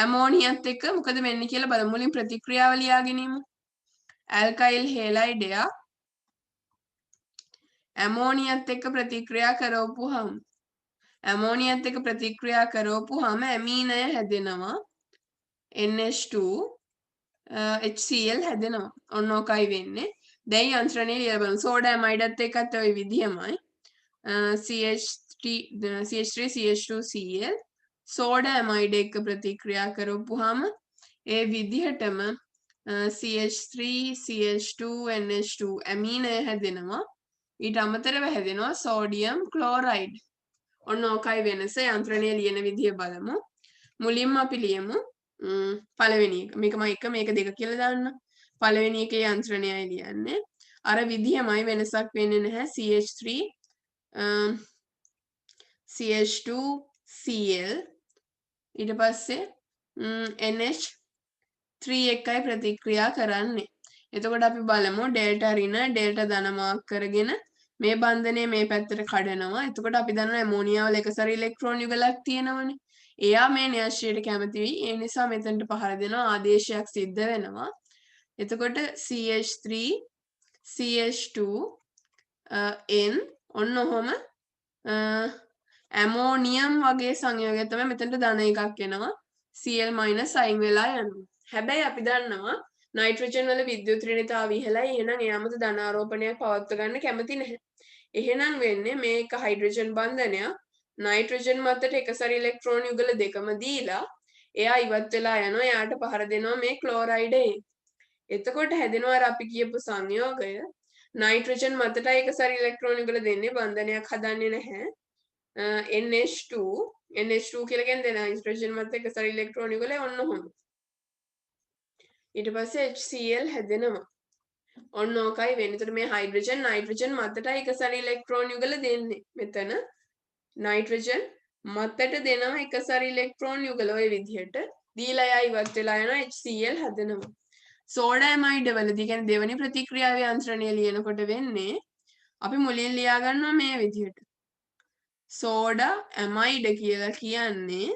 ඇමෝනියත් එක්ක මොකද වෙන්නේ කියලා බලමු. මුලින් ප්‍රතික්‍රියාව ලියාගෙන ඉමු. ඇල්කයිල් හේලයිඩයක් ඇමෝනියත් එක්ක ප්‍රතික්‍රියා කරවපුවාම ඇමෝනියත් එක්ක ප්‍රතික්‍රියා කරවපුවාම ඇමීනය හැදෙනවා. NH2 HCl හැදෙනවා. ඔන්න ඔකයි වෙන්නේ. දැන් යන්ත්‍රණය ලියලා බලමු. සෝඩා ඇමයිඩත් එක්කත් ওই විදිහමයි. CH3 CH2 Cl සෝඩා ඇමයිඩ් එක්ක ප්‍රතික්‍රියා කරපුවාම ඒ විදිහටම CH3 CH2 NH2 ඇමීනය හැදෙනවා. ඊට අමතරව හැදෙනවා සෝඩියම් ක්ලෝරයිඩ්. ඔන්න ඕකයි වෙනස. යන්ත්‍රණය ලියන විදිය බලමු. මුලින්ම අපි ලියමු පළවෙනි එක. මේකම 1 මේක 2 කියලා දාන්න. පළවෙනි එකේ යන්ත්‍රණයයි ලියන්නේ. අර විදියමයි වෙනසක් වෙන්නේ නැහැ. CH3 CH2 Cl ඊට පස්සේ NH3 එකයි ප්‍රතික්‍රියා කරන්නේ. එතකොට අපි බලමු ඩෙල්ටා ඍණ ඩෙල්ටා ධන මාක් කරගෙන මේ බන්ධනය මේ පැත්තට කඩනවා. එතකොට අපි දන්නවා ඇමෝනියා වල එකසර ඉලෙක්ට්‍රෝන යුගලක් තියෙනවනේ. එයා මේ න්‍යෂ්ටියට කැමති වෙයි. ඒ නිසා මෙතනට පහර දෙනවා ආදේශයක් සිද්ධ වෙනවා. එතකොට CH3 CH2 N ඔන්න ඔහොම ඇමෝනියම් වගේ සංයෝගයක් තමයි මෙතනට ධන එකක් එනවා. Cl අයින් වෙලා යනවා. හැබැයි අපි දන්නවා නයිට්‍රජන් වල විද්‍යුත් ඍණතාවය ඉහළයි. එහෙනම් එයාමත ධනාරෝපණයක් පවත්ව ගන්න කැමති නැහැ. එහෙනම් වෙන්නේ මේක හයිඩ්‍රජන් බන්ධනයක්. නයිට්‍රජන් මතට එකසර ඉලෙක්ට්‍රෝන යුගල දෙකම දීලා එයා ඉවත් වෙලා යනවා. එයාට පහර දෙනවා මේ ක්ලෝරයිඩ් එක. එතකොට හැදෙනවා අර අපි කියපු සංයෝගය. නයිට්‍රජන් මතට එකසර ඉලෙක්ට්‍රෝන යුගල දෙන්නේ බන්ධනයක් හදන්නේ නැහැ. NH2 කියලා කියන්නේ නයිට්‍රජන් මත එකසර ඉලෙක්ට්‍රෝන යුගලය ඔන්න ඔහොම. ඊට පස්සේ HCl හැදෙනවා. ඔන්න ඕකයි වෙන්නේ. එතකොට මේ හයිඩ්‍රජන් නයිට්‍රජන් මතටයි එකසර ඉලෙක්ට්‍රෝන යුගල දෙන්නේ. මෙතන නයිට්‍රජන් මතට දෙනවා එකසර ඉලෙක්ට්‍රෝන යුගල ඔය විදිහට. දීලා එයා ඉවත් වෙලා යනවා HCl හැදෙනවා. සෝඩා ඇමයිඩ් වලදී කියන්නේ දෙවෙනි ප්‍රතික්‍රියාවේ යන්ත්‍රණය ලියනකොට වෙන්නේ අපි මුලින් ලියා ගන්නවා මේ විදිහට. සෝඩා ඇමයිඩ් කියලා කියන්නේ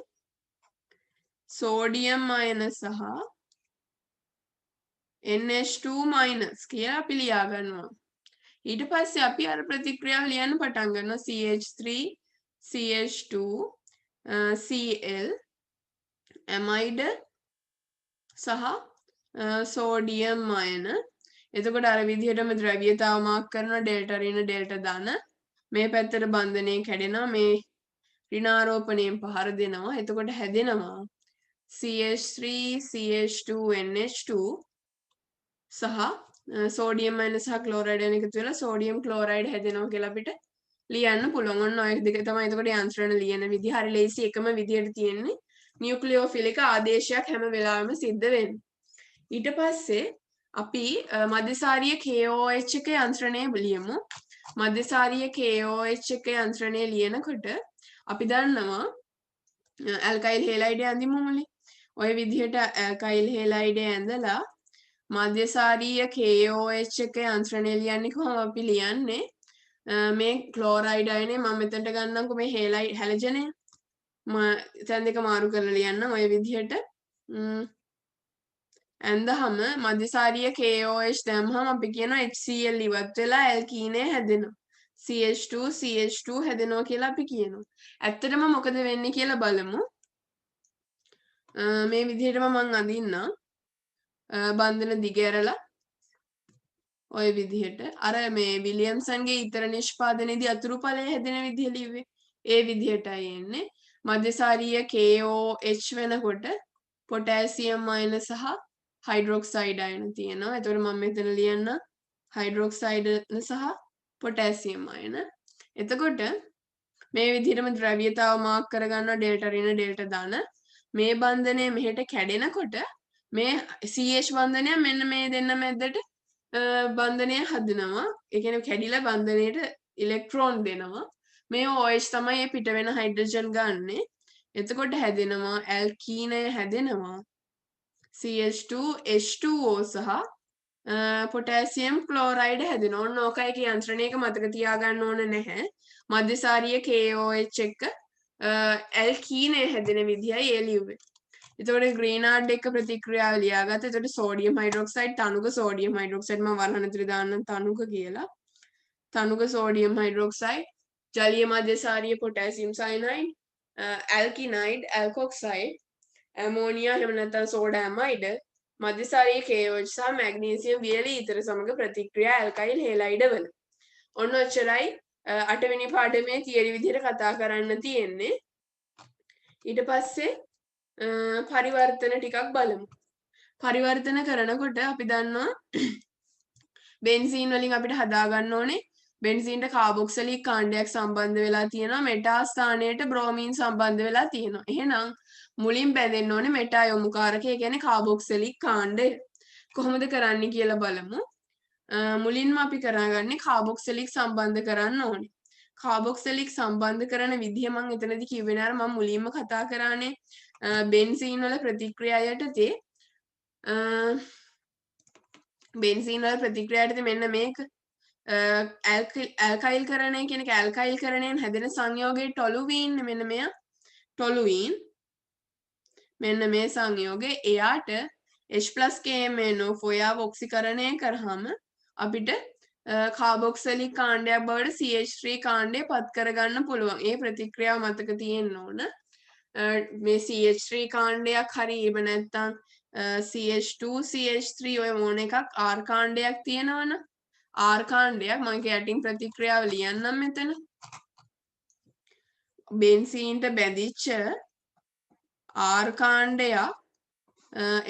සෝඩියම් අයන සහ NH2 minus කියලා අපි ලියා ගන්නවා. ඊට පස්සේ අපි අර ප්‍රතික්‍රියාව ලියන්න පටන් ගන්නවා CH3 CH2 Cl ඇමයිඩ් සහ සෝඩියම් අයන. එතකොට අර විදිහටම ද්‍රව්‍යතාව මාක් කරනවා ඩෙල්ටා ඍණ ඩෙල්ටා ධන. මේ පැත්තට බන්ධනය කැඩෙනවා මේ ඍණාරෝපණයෙන් පහර දෙනවා. එතකොට හැදෙනවා CH3 CH2 NH2 සහ සෝඩියම් අයන සහ ක්ලෝරයිඩ් අයන එකතු වෙලා සෝඩියම් ක්ලෝරයිඩ් හැදෙනවා කියලා අපිට ලියන්න පුළුවන්. ඔන්න ඔය දෙක තමයි එතකොට යන්ත්‍රණ ලියන විදිහ. හරි ලේසි එකම විදියට තියෙන්නේ නියුක්ලියෝෆිලික ආදේශයක් හැම වෙලාවෙම සිද්ධ වෙන්නේ. ඊට පස්සේ අපි මධ්‍යසාරීය KOH එක යන්ත්‍රණය ලියමු. මධ්‍යසාරීය KOH එක යන්ත්‍රණය ලියනකොට අපි දන්නවා ඇල්කයිල් හේලයිඩ් ඇඳිමු මුලින්. ඔය විදිහට ඇල්කයිල් හේලයිඩ් ඇඳලා මධ්‍යසාරීය KOH එක යන්ත්‍රණය ලියන්නේ කොහොම අපි ලියන්නේ මේ ක්ලෝරයිඩ් අයනේ මම මෙතනට ගන්නම්කෝ මේ හේලයිඩ් හැලජනය තැන් දෙක මාරු කරලා ලියන්නම් ඔය විදිහට ඇඳහම මධ්‍යසාරීය KOH දැම්මම අපි කියනවා HCl ඉවත් වෙලා ඇල්කීනේ හැදෙනවා. CH2 හැදෙනවා කියලා අපි කියනවා. ඇත්තටම මොකද වෙන්නේ කියලා බලමු. මේ විදිහටම මං අඳින්නම්. බන්ධන දිග ඇරලා ඔය විදිහට අර මේ විලියම්සන්ගේ ඊතර නිෂ්පාදනයේදී අතුරුඵලය හැදෙන විදිහ ලිව්වේ. ඒ විදිහටයි එන්නේ. මධ්‍යසාරීය KOH වෙනකොට පොටෑසියම් අයන සහ හයිඩ්‍රොක්සයිඩ් අයන තියෙනවා. එතකොට මම මෙතන ලියන්න හයිඩ්‍රොක්සයිඩ් සහ පොටෑසියම් අයන. එතකොට මේ විදිහටම ද්‍රව්‍යතාව මාක් කරගන්නවා ඩෙල්ටා ඍණ ඩෙල්ටා ධන. මේ බන්ධනය මෙහෙට කැඩෙනකොට මේ CH බන්ධනය මෙන්න මේ දෙන්න මැද්දට බන්ධනය හදනවා. ඒ කියන්නේ කැඩිලා බන්ධනයට ඉලෙක්ට්‍රෝන දෙනවා. මේ OH තමයි පිට වෙන හයිඩ්‍රජන් ගන්නෙ. එතකොට හැදෙනවා ඇල්කීනය හැදෙනවා. CH2 H2O සහ පොටෑසියම් ක්ලෝරයිඩ් හැදෙනවා. ඔන්න ඕකයි කි යන්ත්‍රණයක මතක තියාගන්න ඕන නැහැ. මධ්‍යසාරීය KOH එක්ක ඇල්කීනය හැදෙන විදිහයි ඒ ලියුවේ. එතකොට ග්‍රීනාඩ් එක්ක ප්‍රතික්‍රියාව ලියාගත්තා. එතකොට සෝඩියම් හයිඩ්‍රොක්සයිඩ් තනුක සෝඩියම් හයිඩ්‍රොක්සයිඩ් මම වරහන් ඇතුලේ දාන්නම් තනුක කියලා. තනුක සෝඩියම් හයිඩ්‍රොක්සයිඩ් ජලීය මධ්‍යසාරීය පොටෑසියම් සයනයිඩ් ඇල්කිනයිඩ් ඇල්කොක්සයිඩ් ඇමෝනියා එහෙම නැත්නම් සෝඩා ඇමයිඩ් මධ්‍යසාරීය KOH සහ මැග්නීසියම් වියලි ඊතර සමග ප්‍රතික්‍රියා ඇල්කයිල් හේලයිඩ් වල. ඔන්න ඔච්චරයි 8 වෙනි පාඩමේ තියරි විදිහට කතා කරන්න තියෙන්නේ. ඊට පස්සේ පරිවර්තන ටිකක් බලමු. පරිවර්තන කරනකොට අපි දන්නවා බෙන්සීන් වලින් අපිට හදාගන්න ඕනේ බෙන්සීන්ට කාබොක්සිලික් කාණ්ඩයක් සම්බන්ධ වෙලා තියෙනවා මෙටා ස්ථානයට බ්‍රෝමීන් සම්බන්ධ වෙලා තියෙනවා. එහෙනම් මුලින් බැඳෙන්න ඕනේ මෙටා යොමුකාරකය කියන්නේ කාබොක්සිලික් කාණ්ඩය. කොහොමද කරන්නේ කියලා බලමු. මුලින්ම අපි කරගන්නේ කාබොක්සිලික් සම්බන්ධ කරන්න ඕනේ. කාබොක්සිලික් සම්බන්ධ කරන විදිහ මම එතනදී කිව්වේ නේද මම මුලින්ම කතා කරානේ බෙන්සීන් වල ප්‍රතික්‍රියා යටතේ බෙන්සීන් වල ප්‍රතික්‍රියා යටතේ මෙන්න මේක ඇල්කයිල් කරණය කියන එක ඇල්කයිල් කරණයෙන් හැදෙන සංයෝගයේ ටොලුවීන් මෙන්න මෙයා ටොලුවීන් මෙන්න මේ සංයෝගය එයාට H+KMnO4 යාව ඔක්සිකරණය කරාම අපිට කාබොක්සිලික් කාණ්ඩයක් බවට CH3 කාණ්ඩය පත් කරගන්න පුළුවන්. ඒ ප්‍රතික්‍රියාව මතක තියෙන්න ඕන. මේ CH3 කාණ්ඩයක් හරි එහෙම නැත්නම් CH2 CH3 ඔය මොන එකක් R කාණ්ඩයක් තියෙනවනේ. R කාණ්ඩයක් මම යටින් ප්‍රතික්‍රියාව ලියන්නම් මෙතන. බෙන්සීන්ට බැඳිච්ච R කාණ්ඩයක්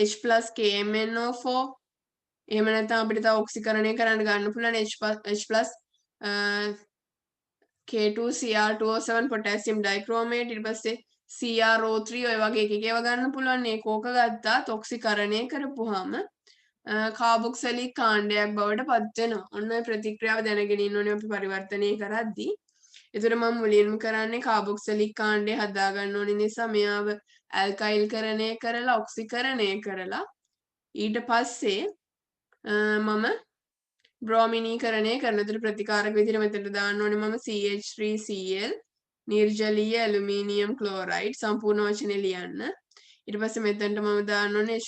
H+KMnO4 එහෙම නැත්නම් අපිට තව ඔක්සිකරණය කරන්න ගන්න පුළුවන් K2Cr2O7 පොටෑසියම් ඩයික්‍රෝමේට් ඊට පස්සේ CrO3 ඔය වගේ එක එක ඒවා ගන්න පුළුවන් මේ කෝක ගත්තාත් ඔක්සිකරණය කරපුවාම කාබොක්සිලික් කාණ්ඩයක් බවට පත් වෙනවා. ඔන්න ඔය ප්‍රතික්‍රියාව දැනගෙන ඉන්න ඕනේ අපි පරිවර්තනය කරද්දී. ඒතර මම මුලින්ම කරන්නේ කාබොක්සිලික් කාණ්ඩය හදා ගන්න ඕනේ නිසා මෙයාව ඇල්කයිල් කරණය කරලා ඔක්සිකරණය කරලා ඊට පස්සේ මම බ්‍රෝමිනීකරණය කරන විදිහට ප්‍රතිකාරක විදිහට මෙතනට දාන්න ඕනේ මම CH3Cl නිර්ජලීය ඇලුමිනියම් ක්ලෝරයිඩ් සම්පූර්ණ වචනේ ලියන්න. ඊට පස්සේ මෙතනට මම දාන්න ඕනේ H+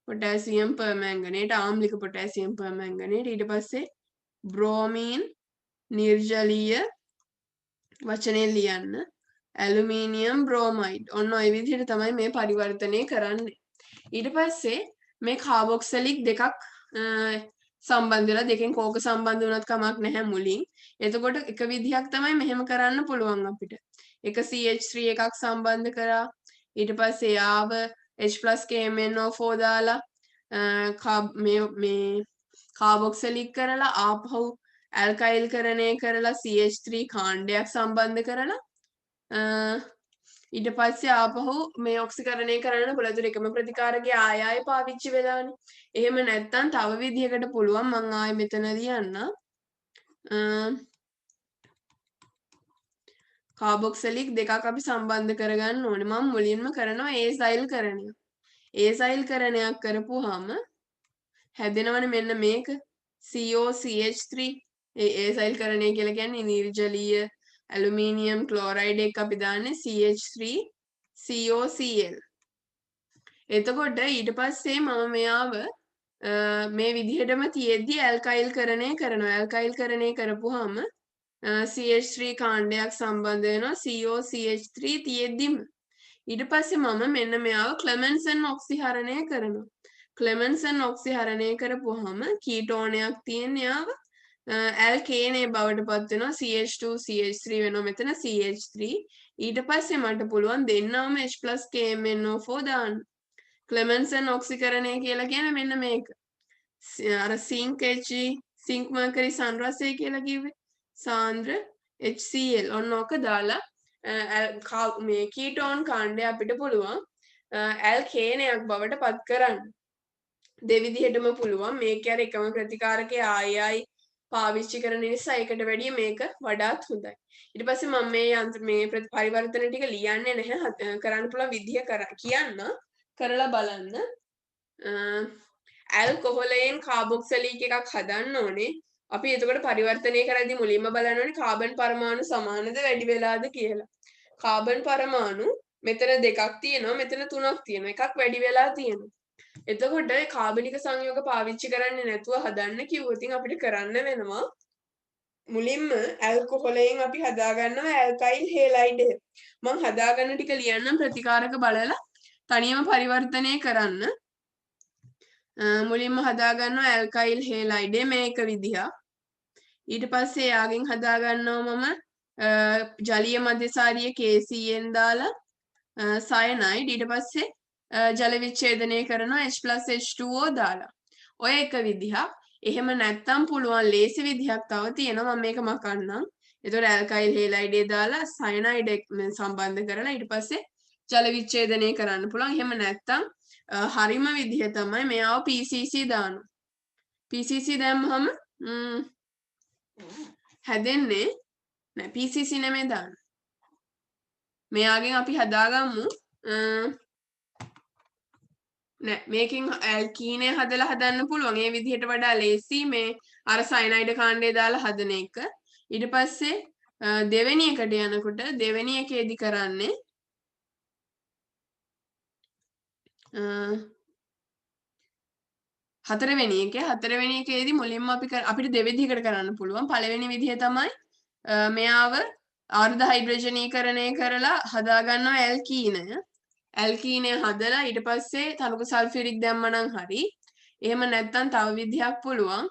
පොටෑසියම් පර්මැංගනේට් ආම්ලික පොටෑසියම් පර්මැංගනේට් ඊට පස්සේ බ්‍රෝමීන් නිර්ජලීය වචනේ ලියන්න ඇලුමිනියම් බ්‍රෝමයිඩ්. ඔන්න ඔය විදිහට තමයි මේ පරිවර්තනය කරන්නේ. ඊට පස්සේ මේ කාබොක්සිලික් දෙකක් සම්බන්ධ වෙලා දෙකෙන් කෝක සම්බන්ධ වුණත් කමක් නැහැ මුලින්. එතකොට එක විදිහක් තමයි මෙහෙම කරන්න පුළුවන් අපිට. එක CH3 එකක් සම්බන්ධ කරා. ඊට පස්සේ යාව H+KMnO4 දාලා මේ කාබොක්සිලික් කරලා ආපහු ඇල්කයිල් කරණය කරලා CH3 කාණ්ඩයක් සම්බන්ධ කරලා ඊට පස්සේ ආපහු මේ ඔක්සිකරණය කරන්න පුළුවන්. ඒතර එකම ප්‍රතිකාරකයේ ආය පාවිච්චි වෙලානේ. එහෙම නැත්නම් තව විදිහකට පුළුවන් මම ආයෙ මෙතන ලියන්න. කාබොක්සිලික් දෙකක් අපි සම්බන්ධ කරගන්න ඕනේ. මම මුලින්ම කරනවා ඒසයිල් කරණය. ඒසයිල් කරණයක් කරපුවාම හැදෙනවනේ මෙන්න මේක COCH3 ඒසයිල් කරණය කියලා කියන්නේ නිර්ජලීය ඇලුමිනියම් ක්ලෝරයිඩ් එක අපි දාන්නේ CH3COCl. එතකොට ඊට පස්සේ මම මෙයාව මේ විදිහටම තියෙද්දි ඇල්කයිල් කරණය කරනවා. ඇල්කයිල් කරණය කරපුවාම CH3 කාණ්ඩයක් සම්බන්ධ වෙනවා COCH3 තියෙද්දිම. ඊට පස්සේ මම මෙන්න මෙයාව ක්ලෙමන්සන් ඔක්සිහරණය කරනවා. ක්ලෙමන්සන් ඔක්සිහරණය කරපුවාම කීටෝනයක් තියෙන යාව ඇල්කේනේ බවට පත් වෙනවා CH2 CH3 වෙනවා මෙතන CH3 ඊට පස්සේ මට පුළුවන් දෙන්නම H+KMnO4 දාන්න. ක්ලෙමන්සන් ඔක්සිකරණය කියලා කියන්නේ මෙන්න මේක. අර සිංක් Hg සිංක් මර්කරි සංරසය කියලා කිව්වේ සාන්ද්‍ර HCl ඔන්න ඕක දාලා මේ කීටෝන් කාණ්ඩය අපිට පුළුවන් ඇල්කේනයක් බවට පත් කරන්න. දෙවිදිහටම පුළුවන් මේක අර එකම ප්‍රතිකාරකය ආයි පාවිච්චි කරන නිසා ඒකට වැඩිය මේක වඩාත් හොඳයි. ඊට පස්සේ මම මේ පරිවර්තන ටික ලියන්නේ නැහැ කරන්න පුළුවන් විදිහ කියන්න කරලා බලන්න. ඇල්කොහොලයෙන් කාබොක්සිලික් එකක් හදන්න ඕනේ. අපි එතකොට පරිවර්තනය කරද්දී මුලින්ම බලන්න ඕනේ කාබන් පරමාණු සමානද වැඩි වෙලාද කියලා. කාබන් පරමාණු මෙතන දෙකක් තියෙනවා මෙතන තුනක් තියෙනවා. එකක් වැඩි වෙලා තියෙනවා. එතකොට කාබනික සංයෝග පාවිච්චි කරන්නේ නැතුව හදන්න කිව්වොත් අපිට කරන්න වෙනවා මුලින්ම ඇල්කොහොලයෙන් අපි හදාගන්නවා ඇල්කයිල් හේලයිඩ් එක. මම හදාගන්න ටික ලියන්නම් ප්‍රතිකාරක බලලා තනියම පරිවර්තනය කරන්න. මුලින්ම හදාගන්නවා ඇල්කයිල් හේලයිඩ් මේක විදිහක්. ඊට පස්සේ යාගෙන් හදාගන්නවා මම ජලීය මධ්‍යසාරීය KCN දාලා සයනයිඩ් ඊට පස්සේ ජල විච්ඡේදනය කරනවා H+H2O දාලා. ඔය එක විදිහක්. එහෙම නැත්තම් පුළුවන් ලේසි විදිහක් තව තියෙනවා මම මේක මකන්නම්. එතකොට ඇල්කයිල් හේලයිඩ් දාලා සයනයිඩ් සම්බන්ධ කරලා ඊට පස්සේ ජල විච්ඡේදනය කරන්න පුළුවන්. එහෙම නැත්තම් හරිම විදිහ තමයි මෙයාව PCC දානවා. PCC දැම්මම හැදෙන්නේ නෑ PCC නෙමෙයි දාන්න. මෙයාගෙන් අපි හදාගමු නෑ මේකෙන් ඇල්කීනේ හදලා හදන්න පුළුවන්. ඒ විදිහට වඩා ලේසි මේ අර සයනයිඩ් කාණ්ඩය දාලා හදන එක. ඊට පස්සේ දෙවෙනි එකට යනකොට දෙවෙනි එකේදී කරන්නේ හතරවෙනි එකේදී මුලින්ම අපිට දෙවිදිහකට කරන්න පුළුවන්. පළවෙනි විදිහ තමයි මෙයාව ආර්ධ හයිඩ්‍රජනීකරණය කරලා හදාගන්නවා ඇල්කීනය. ඇල්කීනය හදලා ඊට පස්සේ තනුක සල්ෆියුරික් දැම්මනම් හරි. එහෙම නැත්නම් තව විදිහක් පුළුවන්.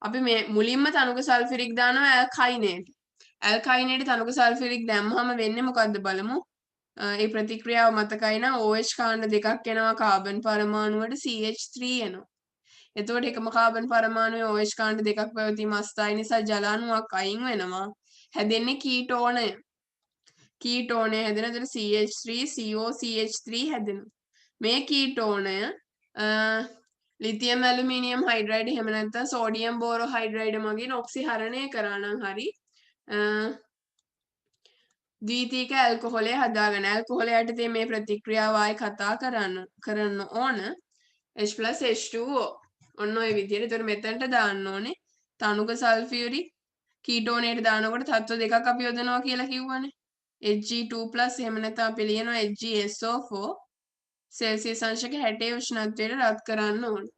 අපි මේ මුලින්ම තනුක සල්ෆියුරික් දානවා ඇල්කයිනේට. ඇල්කයිනේට තනුක සල්ෆියුරික් දැම්මම වෙන්නේ මොකද්ද බලමු. ඒ ප්‍රතික්‍රියාව මතකයි නම් OH කාණ්ඩ දෙකක් එනවා කාබන් පරමාණුවට CH3 එනවා. එතකොට එකම කාබන් පරමාණුවේ OH කාණ්ඩ දෙකක් පැවතීම අස්ථායි නිසා ජල අණුවක් අයින් වෙනවා. හැදෙන්නේ කීටෝනය. කීටෝනය හැදෙන එතන CH3 CO CH3 හැදෙනවා. මේ කීටෝනය ලිතියම් ඇලුමිනියම් හයිඩ්‍රයිඩ් එහෙම නැත්නම් සෝඩියම් බෝරෝ හයිඩ්‍රයිඩ් මගින් ඔක්සිහරණය කරා නම් හරි ද්විතීක ඇල්කොහොලය හදාගන්න. ඇල්කොහොල යටතේ මේ ප්‍රතික්‍රියාව ආයි කතා කරන්න ඕන H+H2O. ඔන්න ඔය විදිහට. ඒතර මෙතනට දාන්න ඕනේ තනුක සල්ෆියුරික් කීටෝනේට දානකොට තත්ත්ව දෙකක් අපි යොදනවා කියලා කිව්වනේ. Hg2+ එහෙම නැත්නම් අපි ලියනවා HgSO4 සෙල්සියස් අංශක 60 උෂ්ණත්වයට රත් කරන්න ඕනේ.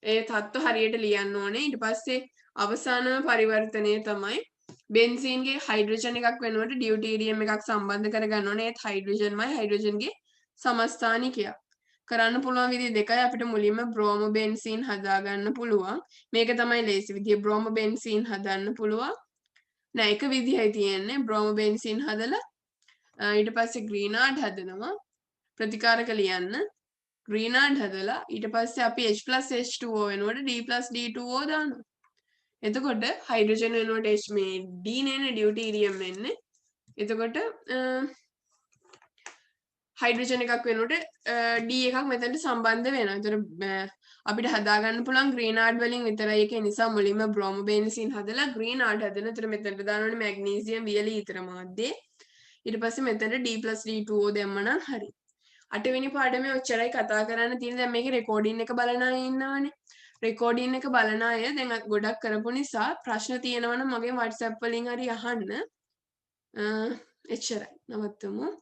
ඒ තත්ත්ව හරියට ලියන්න ඕනේ. ඊට පස්සේ අවසාන පරිවර්තනය තමයි බෙන්සීන්ගේ හයිඩ්‍රජන් එකක් වෙනුවට ඩියුටීරියම් එකක් සම්බන්ධ කරගන්න ඕනේ. ඒත් හයිඩ්‍රජන්මයි හයිඩ්‍රජන්ගේ සමස්ථානිකයක්. කරන්න පුළුවන් විදිහ දෙකයි. අපිට මුලින්ම බ්‍රෝමෝ බෙන්සීන් හදාගන්න පුළුවන්. මේක තමයි ලේසි විදිය. බ්‍රෝමෝ බෙන්සීන් හදන්න පුළුවන්. නෑ එක විදිහයි තියෙන්නේ. බ්‍රෝමෝ බෙන්සීන් හදලා ඊට පස්සේ ග්‍රීනාඩ් හදනවා. ප්‍රතිකාරක ලියන්න. ග්‍රීනාඩ් හදලා ඊට පස්සේ අපි H+H2O වෙනුවට D+D2O දානවා. එතකොට හයිඩ්‍රජන් වෙනුවට මේ D නේ ඩියුටීරියම් වෙන්නේ. එතකොට හයිඩ්‍රජන් එකක් වෙනුවට D එකක් මෙතනට සම්බන්ධ වෙනවා. ඒතර අපිට හදාගන්න පුළුවන් ග්‍රීනාඩ් වලින් විතරයි. ඒක නිසා මුලින්ම බ්‍රෝමෝ බෙන්සීන් හදලා ග්‍රීනාඩ් හදන. ඒතර මෙතනට දානවනේ මැග්නීසියම් වියලි ඊතර මාධ්‍යය. ඊට පස්සේ මෙතනට D+D2O දැම්මනම් හරි. 8 වෙනි පාඩමේ ඔච්චරයි කතා කරන්න තියෙන්නේ. දැන් මේකේ රෙකෝඩින් එක බලන අය ඉන්නවනේ. රෙකෝඩින් එක බලන අය දැන් ගොඩක් කරපු නිසා ප්‍රශ්න තියෙනවා නම් මගේ WhatsApp වලින් හරි අහන්න. එච්චරයි. නවත්තමු.